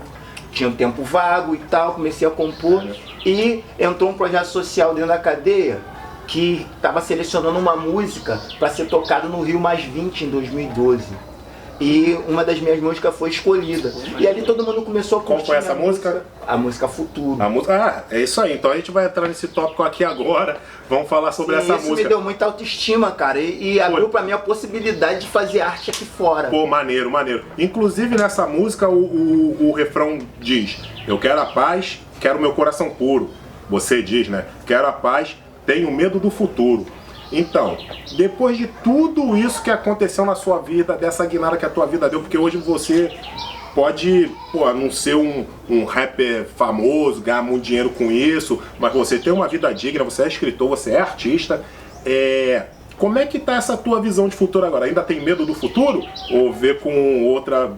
Tinha um tempo vago e tal, comecei a compor e entrou um projeto social dentro da cadeia que estava selecionando uma música para ser tocada no Rio Mais 20 em 2012. E uma das minhas músicas foi escolhida. E ali todo mundo começou a curtir. Qual foi essa música? A música Futuro. A música, é isso aí. Então a gente vai entrar nesse tópico aqui agora. Vamos falar sobre essa música. Isso me deu muita autoestima, cara. E abriu pra mim a possibilidade de fazer arte aqui fora. Pô, maneiro, maneiro. Inclusive nessa música o refrão diz: eu quero a paz, quero meu coração puro. Você diz, né? Quero a paz, tenho medo do futuro. Então, depois de tudo isso que aconteceu na sua vida, dessa guinada que a tua vida deu, porque hoje você pode, não ser um rapper famoso, ganhar muito dinheiro com isso, mas você tem uma vida digna, você é escritor, você é artista. Como é que tá essa tua visão de futuro agora? Ainda tem medo do futuro? Ou vê com outra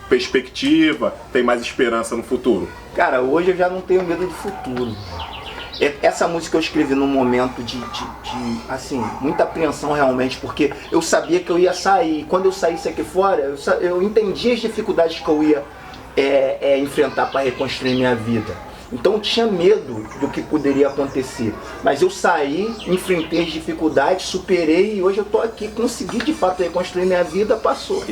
perspectiva, tem mais esperança no futuro? Cara, hoje eu já não tenho medo do futuro. Essa música eu escrevi num momento de assim, muita apreensão realmente, porque eu sabia que eu ia sair. Quando eu saísse aqui fora, eu entendi as dificuldades que eu ia enfrentar para reconstruir minha vida. Então eu tinha medo do que poderia acontecer. Mas eu saí, enfrentei as dificuldades, superei e hoje eu tô aqui, consegui de fato reconstruir minha vida, passou.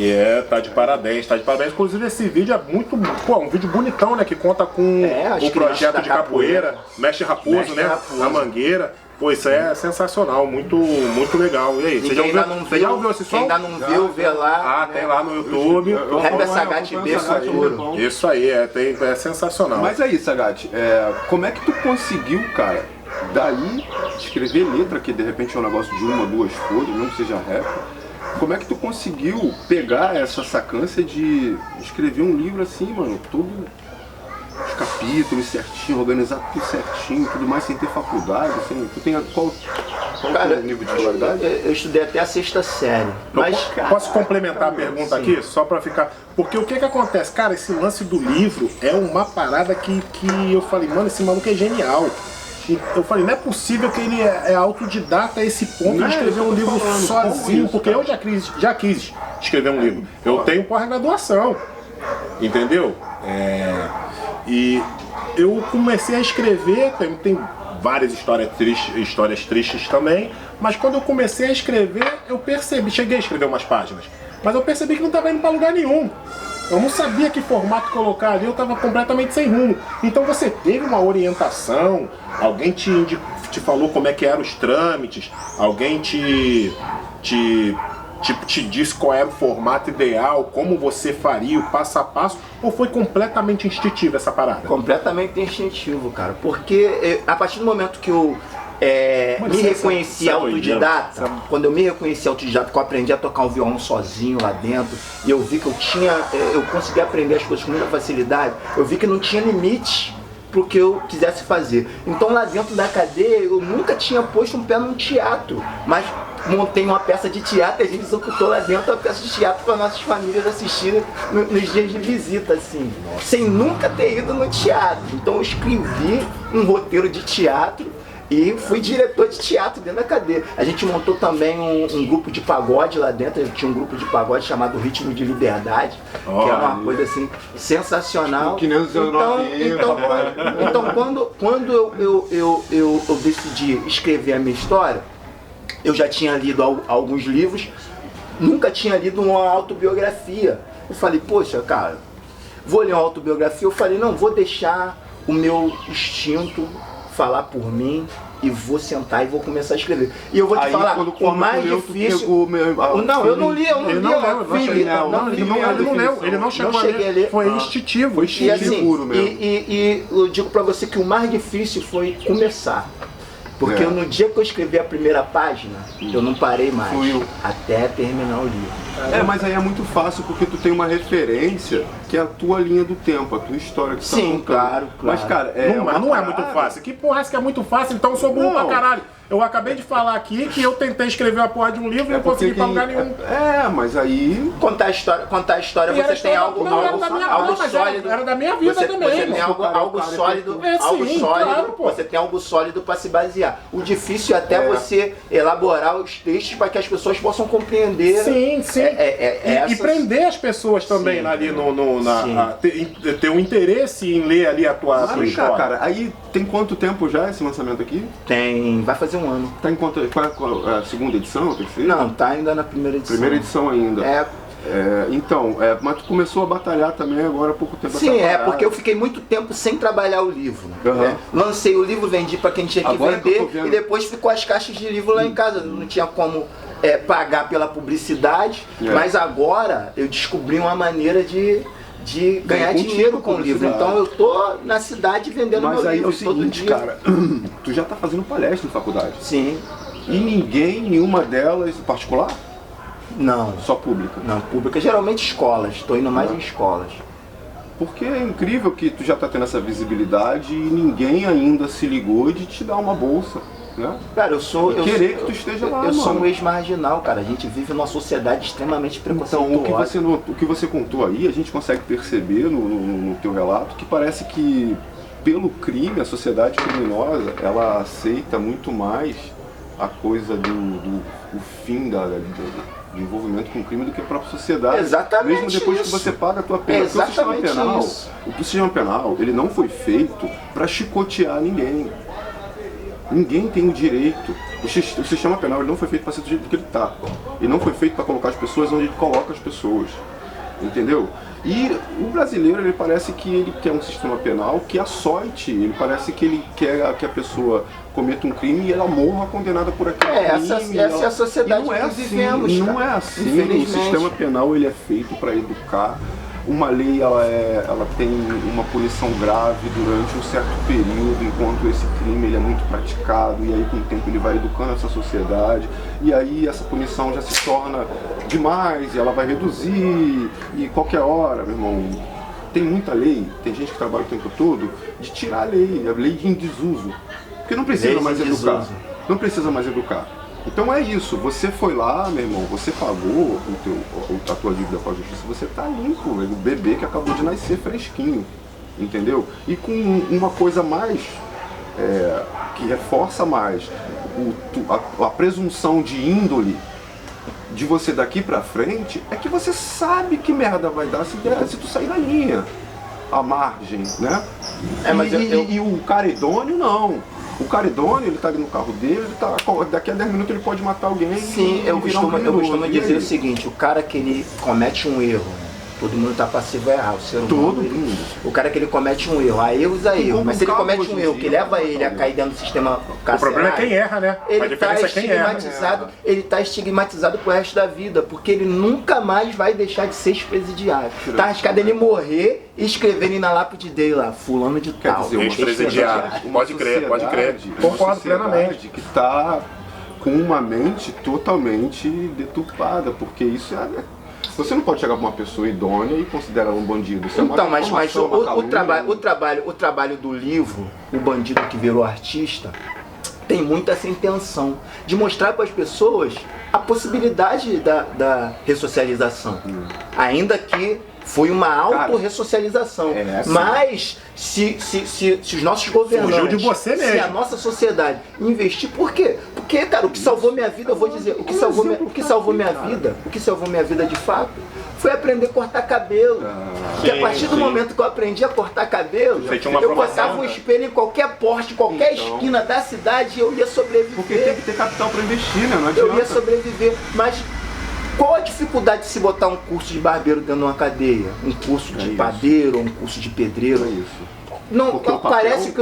Tá de parabéns, tá de parabéns. Inclusive esse vídeo é muito, um vídeo bonitão, né? Que conta com o projeto de capoeira, Mestre Raposo, né? Na Mangueira. Pô, isso é sensacional, muito legal. E aí, você já ouviu esse som? Quem ainda não viu, vê lá. Ah, tem lá no YouTube. Rap Sagat B Futuro. Isso aí, é sensacional. Mas aí, Sagat, como é que tu conseguiu, cara, daí escrever letra, que de repente é um negócio de uma, duas folhas, não seja rap, como é que tu conseguiu pegar essa sacância de escrever um livro assim, mano, todo os capítulos certinho, organizar tudo certinho, tudo mais, sem ter faculdade, assim, tu tem qual Cara, é o nível de dificuldade? eu estudei até a 6ª série. Mas, posso complementar a pergunta aqui? Só pra ficar... Porque o que acontece? Cara, esse lance do livro é uma parada que eu falei, mano, esse maluco é genial. E eu falei, não é possível que ele é autodidata a esse ponto de escrever um livro sozinho, porque eu já quis escrever um livro. Eu tenho pós-graduação, entendeu? E eu comecei a escrever, tem várias histórias tristes também, mas quando eu comecei a escrever, eu percebi, cheguei a escrever umas páginas, mas eu percebi que não estava indo para lugar nenhum. Eu não sabia que formato colocar ali, eu estava completamente sem rumo. Então você teve uma orientação, alguém te falou como é que eram os trâmites, alguém te disse qual era o formato ideal, como você faria, o passo a passo, ou foi completamente instintivo essa parada? Completamente instintivo, cara, porque a partir do momento que eu me reconheci autodidata, quando eu me reconheci autodidata, que eu aprendi a tocar um violão sozinho lá dentro, e eu vi que eu consegui aprender as coisas com muita facilidade, eu vi que não tinha limite pro que eu quisesse fazer. Então lá dentro da cadeia eu nunca tinha posto um pé num teatro, mas montei uma peça de teatro e a gente executou lá dentro a peça de teatro para nossas famílias assistirem nos dias de visita, assim, sem nunca ter ido no teatro. Então eu escrevi um roteiro de teatro e fui diretor de teatro dentro da cadeia. A gente montou também um grupo de pagode lá dentro, tinha um grupo de pagode chamado Ritmo de Liberdade, que é uma coisa assim sensacional. Que nem os então quando eu decidi escrever a minha história, eu já tinha lido alguns livros, nunca tinha lido uma autobiografia. Eu falei, poxa, cara, vou ler uma autobiografia. Eu falei, não, vou deixar o meu instinto falar por mim e vou sentar e vou começar a escrever. E eu vou te falar, o mais difícil... Não, eu não li, ele não chegou a ler, foi instintivo, e assim, puro mesmo. E eu digo pra você que o mais difícil foi começar. Porque no dia que eu escrevi a primeira página, eu não parei mais, até terminar o livro. Mas aí é muito fácil, porque tu tem uma referência que é a tua linha do tempo, a tua história que tu tá contando. Claro. Mas, cara, não é muito fácil. Que porra essa que é muito fácil, então eu sou burro pra caralho. Eu acabei de falar aqui que eu tentei escrever a porra de um livro e não consegui pra lugar nenhum. Mas aí... Contar a história você tem algo sólido. Era da minha vida também. Você tem algo sólido, você tem algo sólido pra se basear. O difícil é até você elaborar os textos para que as pessoas possam compreender. Sim. E prender as pessoas também ali ter um interesse em ler ali a tua história. Cara, aí tem quanto tempo já esse lançamento aqui? Vai fazer um ano. Tá em qual é a segunda edição, a terceira? Não, tá ainda na primeira edição. Primeira edição ainda. Então, mas tu começou a batalhar também agora há pouco tempo. Sim, porque eu fiquei muito tempo sem trabalhar o livro. Lancei o livro, vendi pra quem tinha que vender e depois ficou as caixas de livro lá em casa. Não tinha como pagar pela publicidade, mas agora eu descobri uma maneira de ganhar dinheiro com o livro. Então eu tô na cidade vendendo meu livro todo dia. Cara, tu já tá fazendo palestra em faculdade. Sim. E nenhuma delas particular? Não. Só pública? Não, pública. Geralmente escolas. Estou indo mais em escolas. Porque é incrível que tu já tá tendo essa visibilidade e ninguém ainda se ligou de te dar uma bolsa, né? Cara, eu querer que tu esteja lá, eu sou um ex-marginal, cara. A gente vive numa sociedade extremamente preconceituosa. Então, o que você contou aí, a gente consegue perceber no teu relato que parece que, pelo crime, a sociedade criminosa, ela aceita muito mais a coisa do fim do envolvimento com o crime do que a própria sociedade. Exatamente. Mesmo depois que você paga a tua pena. O sistema penal, ele não foi feito para chicotear ninguém. Ninguém tem o direito. O sistema penal ele não foi feito para ser do jeito que ele está. Ele não foi feito para colocar as pessoas onde ele coloca as pessoas. entendeu? E o brasileiro, ele parece que ele quer um sistema penal que açoite, ele parece que ele quer que a pessoa cometa um crime e ela morra condenada por aquele crime. Essa é a sociedade não é que assim, vivemos, não cara. é assim. O Infelizmente. sistema penal, ele é feito para educar. Uma lei, ela tem uma punição grave durante um certo período, enquanto esse crime ele é muito praticado, e aí com o tempo ele vai educando essa sociedade, e aí essa punição já se torna demais, e ela vai reduzir, e qualquer hora, meu irmão, tem muita lei, tem gente que trabalha o tempo todo, de tirar a lei em desuso, porque não precisa mais educar, não precisa mais educar. Então é isso, você foi lá, meu irmão, você pagou a tua dívida com a justiça, você tá limpo, o bebê que acabou de nascer fresquinho, entendeu? E com uma coisa mais, que reforça mais a presunção de índole de você daqui pra frente, é que você sabe que merda vai dar se tu sair da linha, à margem, né? E o cara idôneo, não. O cara idôneo, ele tá ali no carro dele, ele tá, daqui a 10 minutos ele pode matar alguém. Sim, eu costumo dizer o seguinte, o cara que ele comete um erro, todo mundo tá passivo a errar, o ser humano. Todo mundo. O cara que ele comete um erro, há erros a erro, mas se ele comete um erro que leva ele a cair dentro do sistema carcerário, o problema é quem erra, né? Ele tá estigmatizado, ele tá estigmatizado pro resto da vida, porque ele nunca mais vai deixar de ser ex-presidiário. Tá arriscado ele morrer e escreverem na lápide dele lá, fulano de tal. Dizer, ex-presidiário. Pode crer. Concordo plenamente. Que tá com uma mente totalmente deturpada, porque isso você não pode chegar pra uma pessoa idônea e considerar ela um bandido. Isso então, mas o trabalho do livro, O Bandido que Virou Artista, tem muito essa intenção de mostrar para as pessoas a possibilidade da ressocialização. Ainda que foi uma autorressocialização. Assim. Mas se os nossos governantes, surgiu de você mesmo. se a nossa sociedade investir, por quê? Porque, cara, o que salvou minha vida, eu vou dizer, o que salvou minha vida de fato foi aprender a cortar cabelo. Porque a partir do momento que eu aprendi a cortar cabelo, eu botava um espelho em qualquer poste, qualquer esquina da cidade e eu ia sobreviver. Porque tem que ter capital para investir, né? Não adianta. Eu ia sobreviver, mas qual a dificuldade de se botar um curso de barbeiro dentro de uma cadeia? Um curso de padeiro, um curso de pedreiro? É isso. Não, parece que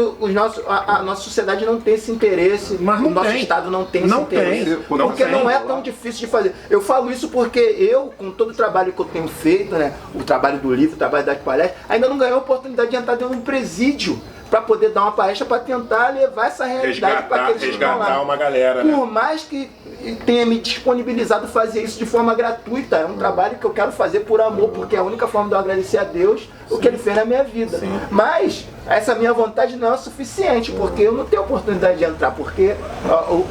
a nossa sociedade não tem esse interesse, mas o nosso Estado não tem esse interesse. Porque não é tão difícil de fazer. Eu falo isso porque eu, com todo o trabalho que eu tenho feito, né, o trabalho do livro, o trabalho das palestras, ainda não ganhei a oportunidade de entrar dentro de um presídio para poder dar uma palestra para tentar levar essa realidade para aqueles que estão lá. Uma galera, né? Por mais que tenha me disponibilizado fazer isso de forma gratuita, é um trabalho que eu quero fazer por amor, porque é a única forma de eu agradecer a Deus o que Ele fez na minha vida. Mas essa minha vontade não é suficiente, porque eu não tenho oportunidade de entrar, porque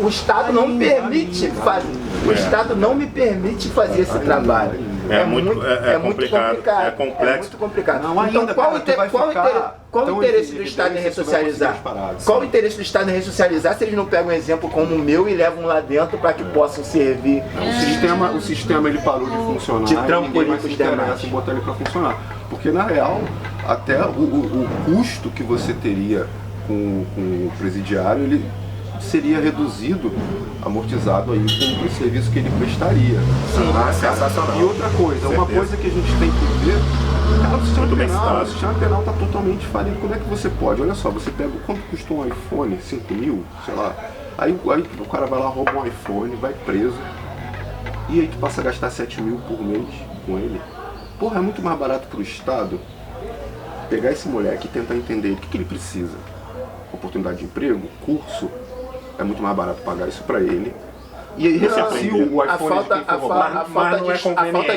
o Estado não me permite fazer. O Estado não me permite fazer esse trabalho. É muito complicado. É complexo. É muito complicado. Não, então, ainda, qual o interesse do Estado em ressocializar? Qual o interesse do Estado em ressocializar se eles não pegam um exemplo como o meu e levam lá dentro para que possam servir? O sistema ele parou de funcionar. De trampolim se interessa em botar ele para funcionar. Porque na real, até o custo que você teria com o presidiário, ele seria reduzido, amortizado aí com o serviço que ele prestaria. Sensacional. E outra coisa, uma coisa que a gente tem que ver, cara, o sistema penal está totalmente falido. Como é que você pode? Olha só, você pega quanto custa um iPhone, 5 mil, sei lá, aí o cara vai lá, rouba um iPhone, vai preso, e aí tu passa a gastar 7 mil por mês com ele. Porra, é muito mais barato pro Estado pegar esse moleque e tentar entender o que ele precisa. Oportunidade de emprego, curso, é muito mais barato pagar isso pra ele. E aí, a falta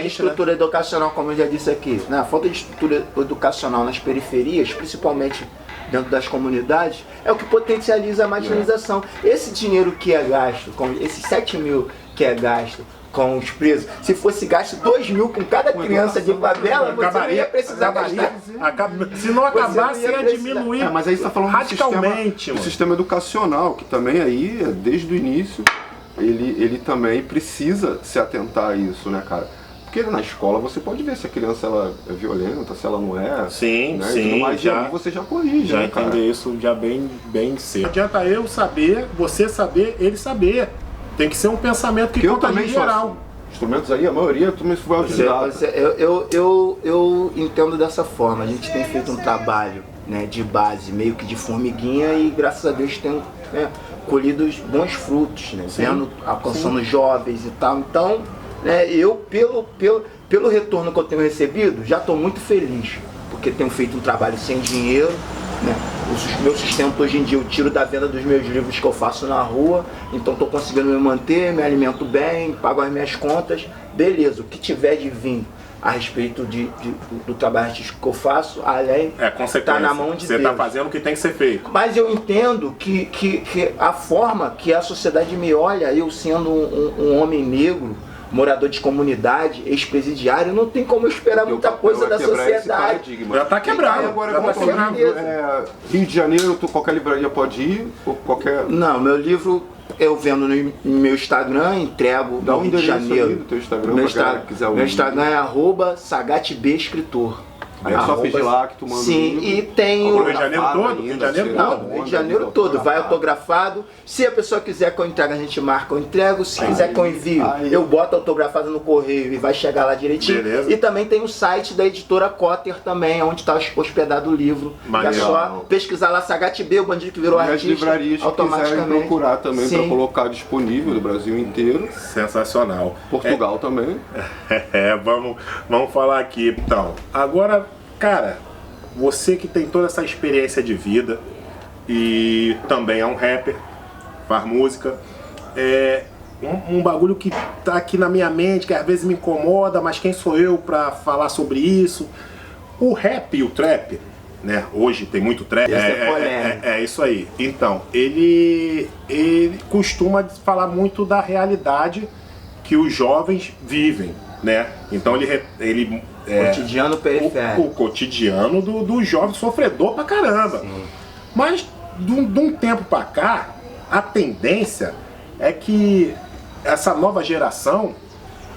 de estrutura educacional, como eu já disse aqui, né? A falta de estrutura educacional nas periferias, principalmente dentro das comunidades, é o que potencializa a marginalização. Esse dinheiro que é gasto, esses 7 mil que é gasto com os presos, se fosse gasto 2 mil com cada criança de favela, você não ia precisar gastar. Se não acabasse, ia diminuir mas aí você está falando radicalmente do sistema educacional, que também aí, desde o início, ele também precisa se atentar a isso, né, cara? Porque na escola você pode ver se a criança ela é violenta, se ela não é. Sim, né? sim. Mas você já corrige, já né, entender isso já bem cedo. Não adianta eu saber, você saber, ele saber. Tem que ser um pensamento que eu também geral. Instrumentos aí, a maioria também foi autodidata. Eu entendo dessa forma. A gente tem feito um trabalho, né, de base, meio que de formiguinha, e graças a Deus tem, né, colhido bons frutos, né, vendo, alcançando jovens e tal. Então, né, eu, pelo retorno que eu tenho recebido, já estou muito feliz, porque tenho feito um trabalho sem dinheiro, né? O meu sustento hoje em dia eu tiro da venda dos meus livros que eu faço na rua, então estou conseguindo me manter, me alimento bem, pago as minhas contas, beleza. O que tiver de vir a respeito do trabalho artístico que eu faço, além, está na mão de Deus. Você está fazendo o que tem que ser feito. Mas eu entendo que a forma que a sociedade me olha, eu sendo um homem negro, morador de comunidade, ex-presidiário, não tem como eu esperar muita coisa da sociedade. Já está quebrado. Agora, Rio de Janeiro, qualquer livraria pode ir? Ou qualquer... Não, meu livro eu vendo no meu Instagram, entrego no Rio de Janeiro. Do teu Instagram, meu Instagram é @sagatbescritor. Aí é só pedir lá que tu manda. Sim, e tem o Rio de Janeiro todo? Rio de Janeiro todo? Rio de Janeiro todo, vai autografado. Se a pessoa quiser que eu entregue, a gente marca, eu entrego. Se quiser que eu envio, eu boto autografado no correio e vai chegar lá direitinho. Beleza. E também tem o site da editora Cotter também, onde está hospedado o livro. É só pesquisar lá Sagat B, o bandido que virou artista. E as livrarias que quiserem procurar também para colocar disponível no Brasil inteiro. Sensacional. Portugal também. Vamos falar aqui. Então, agora, cara, você que tem toda essa experiência de vida e também é um rapper, faz música, é um bagulho que tá aqui na minha mente, que às vezes me incomoda, mas quem sou eu pra falar sobre isso? O rap e o trap, né? Hoje tem muito trap. É isso aí. Então, ele costuma falar muito da realidade que os jovens vivem, né? Então ele cotidiano periférico. O cotidiano do jovem sofredor pra caramba. Sim. Mas de um tempo pra cá, a tendência é que essa nova geração,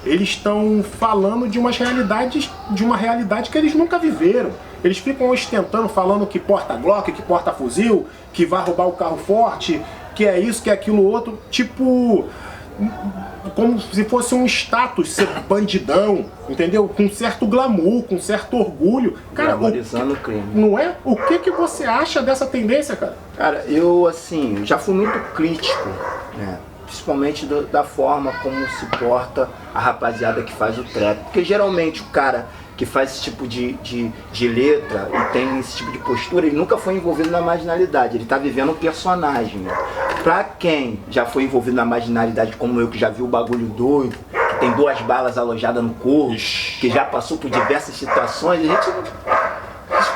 eles estão falando de uma realidade que eles nunca viveram. Eles ficam ostentando, falando que porta Glock, que porta fuzil, que vai roubar o carro forte, que é isso, que é aquilo outro, tipo, como se fosse um status ser bandidão, entendeu? Com certo glamour, com certo orgulho. Cara, glamorizando o crime. Não é? O que você acha dessa tendência, cara? Cara, eu, assim, já fui muito crítico, né? Principalmente da forma como se porta a rapaziada que faz o trap. Porque geralmente o cara que faz esse tipo de letra e tem esse tipo de postura, ele nunca foi envolvido na marginalidade, ele tá vivendo um personagem, né? Pra quem já foi envolvido na marginalidade, como eu, que já viu o bagulho doido, que tem 2 balas alojadas no corpo, que já passou por diversas situações, a gente não...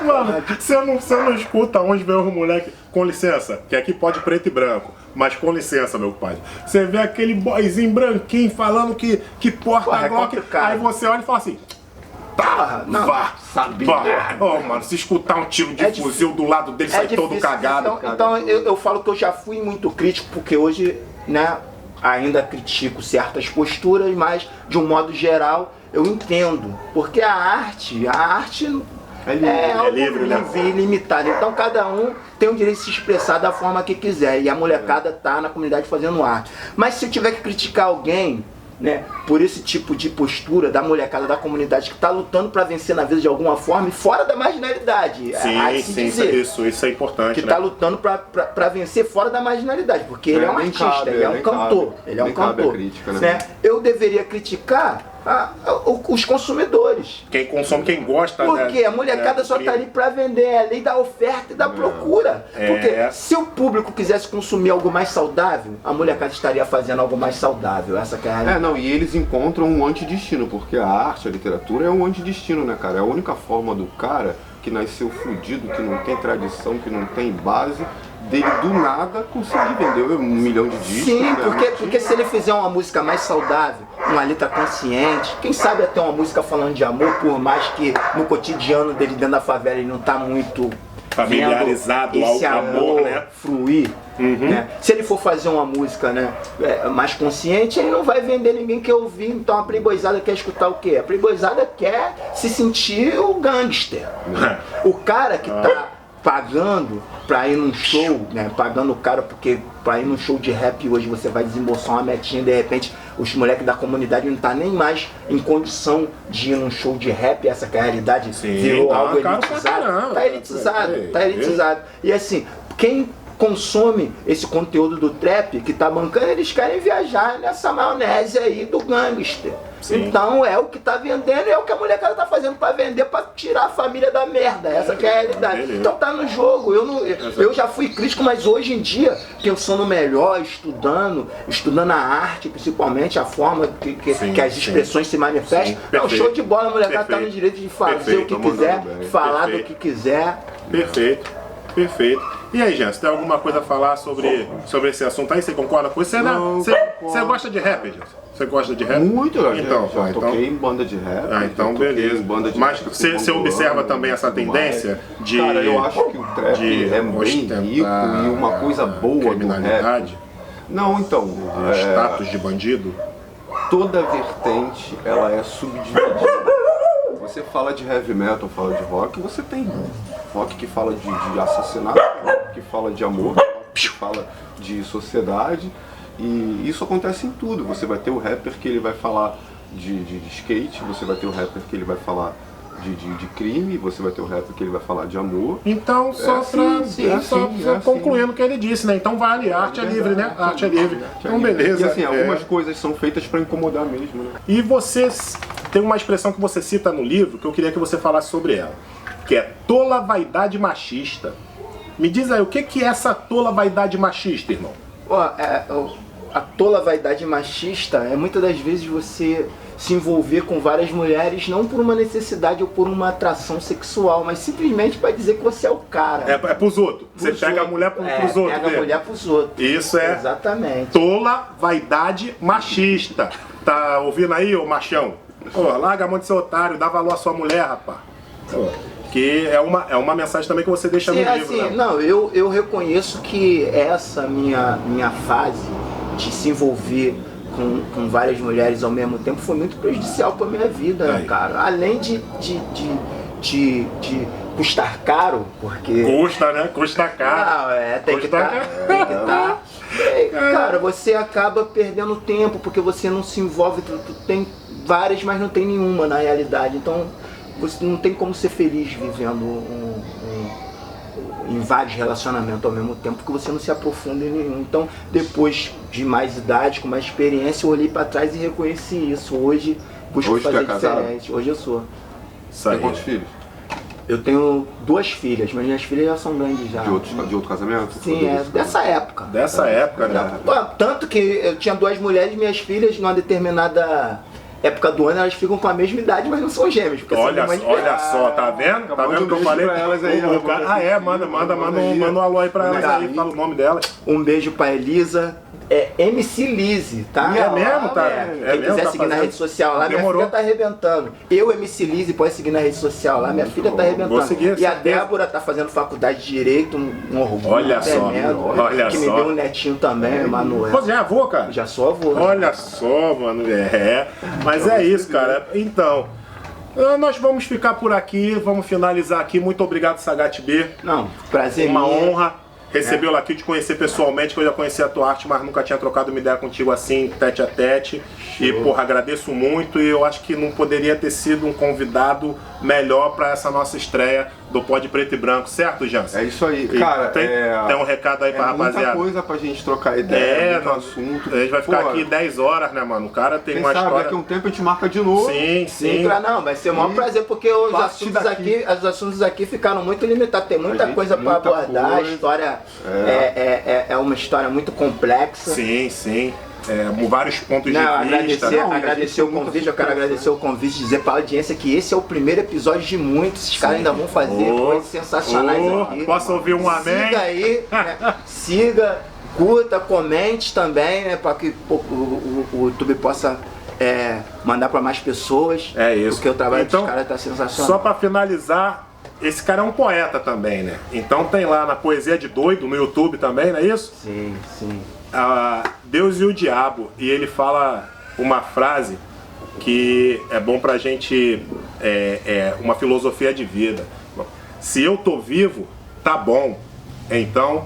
Mano, você não escuta onde vem os moleques, com licença, que aqui pode preto e branco, mas com licença, meu pai. Você vê aquele boyzinho branquinho falando que porta Glock, aí você olha e fala assim... Mano, se escutar um tiro de fuzil do lado dele, sai todo cagado. Então eu falo que eu já fui muito crítico, porque hoje, né, ainda critico certas posturas, mas de um modo geral eu entendo. Porque a arte é algo livre, ilimitado. Então cada um tem o direito de se expressar da forma que quiser. E a molecada tá na comunidade fazendo arte. Mas se eu tiver que criticar alguém, né, por esse tipo de postura da molecada da comunidade que está lutando para vencer na vida de alguma forma e fora da marginalidade. Isso é importante. Que está lutando para vencer fora da marginalidade, porque ele é um artista, ele é um cantor. Ele é um cantor. Crítica, né? Eu deveria criticar os consumidores. Quem consome, quem gosta. Porque a molecada só está ali para vender, é a lei da oferta e da procura. Porque se o público quisesse consumir algo mais saudável, a molecada estaria fazendo algo mais saudável. Essa que é a realidade. E eles encontram um antidestino, porque a arte, a literatura é um antidestino, né, cara? É a única forma do cara que nasceu fudido, que não tem tradição, que não tem base, dele do nada conseguir vender 1 milhão de discos. Sim, porque se ele fizer uma música mais saudável, uma letra consciente, quem sabe até uma música falando de amor, por mais que no cotidiano dele dentro da favela ele não tá muito familiarizado esse ao amor, né? Fruir. Né? Se ele for fazer uma música, né, mais consciente, ele não vai vender ninguém que ouvir. Então a playboyzada quer escutar o quê? A playboyzada quer se sentir o gangster. O cara que tá pagando pra ir num show, né? Pagando caro, porque pra ir num show de rap hoje você vai desembolsar uma metinha, de repente os moleques da comunidade não tá nem mais em condição de ir num show de rap, essa que é a realidade, Sim, virou tá algo caro pra elitizado. caramba. Tá elitizado. E assim, quem consome esse conteúdo do trap que tá bancando, eles querem viajar nessa maionese aí do gangster. Sim. Então é o que tá vendendo, é o que a molecada tá fazendo pra vender, pra tirar a família da merda. Essa que é a realidade. Beleza. Então tá no jogo. Eu já fui crítico, mas hoje em dia, pensando melhor, estudando a arte, principalmente a forma que as expressões se manifestam. Não, show de bola, a molecada tá no direito de fazer o que quiser, falar do que quiser. Perfeito. E aí, Jean, você tem alguma coisa a falar sobre esse assunto aí? Você concorda com isso? Você gosta de rap, Jean? Você gosta de rap? Muito, cara. Então, já toquei em banda de rap. Então toquei beleza. em banda de Mas rap você com observa banda, também essa tudo tendência mais. de... Cara, eu acho que o trap é bem ostentar rico e uma coisa boa do rap. criminalidade, Não, então, status de bandido. toda vertente ela é subdividida. Você fala de heavy metal, fala de rock, você tem rock que fala de assassinato, rock que fala de amor, rock que fala de sociedade, e isso acontece em tudo. Você vai ter o rapper que ele vai falar de skate, você vai ter o rapper que ele vai falar de crime, você vai ter o rapper que ele vai falar de amor. Então, só concluindo o que ele disse, né? Então vale, a arte é livre, né? A arte é livre. Então beleza. E assim, algumas coisas são feitas pra incomodar mesmo, né? E você tem uma expressão que você cita no livro que eu queria que você falasse sobre ela, que é tola vaidade machista. Me diz aí, o que é essa tola vaidade machista, irmão? A tola vaidade machista é muitas das vezes você se envolver com várias mulheres, não por uma necessidade ou por uma atração sexual, mas simplesmente para dizer que você é o cara. É pros outros. Você pega a mulher pros outros. Pega a mulher pros outros. Isso é exatamente. Tola vaidade machista. Tá ouvindo aí, ô machão? Pô, larga a mão de ser otário, dá valor à sua mulher, rapaz. Que é uma mensagem também que você deixa no livro. Assim, né? não, eu reconheço que essa minha fase de se envolver com várias mulheres ao mesmo tempo foi muito prejudicial para minha vida, né, cara? Além de custar caro, porque... Custa, né? Custa caro. Não, tem que estar. Cara, você acaba perdendo tempo porque você não se envolve, tu tem várias, mas não tem nenhuma na realidade. Então, você não tem como ser feliz vivendo em vários relacionamentos ao mesmo tempo, porque você não se aprofunda em nenhum. Então, depois de mais idade, com mais experiência, eu olhei pra trás e reconheci isso. Hoje, busco fazer diferente. Hoje eu sou. Tem quantos filhos? Eu tenho 2 filhas, mas minhas filhas já são grandes já. De outro casamento? Sim, dessa época. Dessa época, né? Tanto que eu tinha 2 mulheres e minhas filhas, numa determinada época do ano, elas ficam com a mesma idade, mas não são gêmeas. Olha só, tá vendo? Tá vendo o que eu falei? Pra elas aí, manda um alô aí pra elas aí, fala o nome delas. Um beijo pra Elisa. É MC Lizzy, tá? É mesmo, tá? Quem quiser seguir na rede social lá, minha filha tá arrebentando. Eu, MC Lizzy, pode seguir na rede social lá, minha filha tá arrebentando. Vou seguir, e a Débora tá fazendo faculdade de Direito, um orgulho. Olha só, que me deu um netinho também, Emanuel. Pô, já é avô, cara? Já sou avô. Olha só, mano, Mas é isso, cara. Então, nós vamos ficar por aqui, vamos finalizar aqui. Muito obrigado, Sagat B. Não, prazer. Uma honra. Recebeu aqui de conhecer pessoalmente, que eu já conhecia a tua arte, mas nunca tinha trocado uma ideia contigo assim, tete a tete. Show. E, porra, agradeço muito e eu acho que não poderia ter sido um convidado melhor para essa nossa estreia do Pod Preto e Branco, certo, Jansen? É isso aí. Cara, tem um recado aí pra rapaziada? Muita coisa pra gente trocar ideia, muito assunto. A gente vai ficar aqui 10 horas, né, mano? O cara tem uma história... daqui a um tempo a gente marca de novo. Sim. Não, vai ser o maior prazer, porque os assuntos aqui ficaram muito limitados. Tem muita coisa pra abordar, a história é uma história muito complexa. Sim. Vários pontos de vista. Agradecer o convite, eu quero agradecer o convite, dizer para a audiência que esse é o primeiro episódio de muitos, esses caras ainda vão fazer coisas sensacionais aqui. Posso ouvir um amém? Siga aí, né? Siga, curta, comente também, né, para que o YouTube possa mandar para mais pessoas. É isso. Porque o trabalho dos caras está sensacional. Só para finalizar, esse cara é um poeta também, né? Então tem lá na Poesia de Doido, no YouTube também, não é isso? Sim. Deus e o Diabo, e ele fala uma frase que é bom pra gente, uma filosofia de vida. Se eu tô vivo, tá bom, então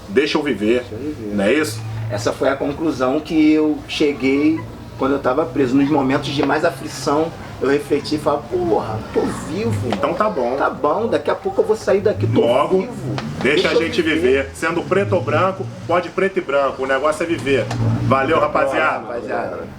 deixa eu viver, não é isso? Essa foi a conclusão que eu cheguei quando eu tava preso. Nos momentos de mais aflição, eu refleti e falava, porra, tô vivo. Então tá bom. Tá bom, daqui a pouco eu vou sair daqui, tô Logo, vivo. deixa a eu gente viver. Sendo preto ou branco, pode preto e branco. O negócio é viver. Valeu, rapaziada. Rapaziada.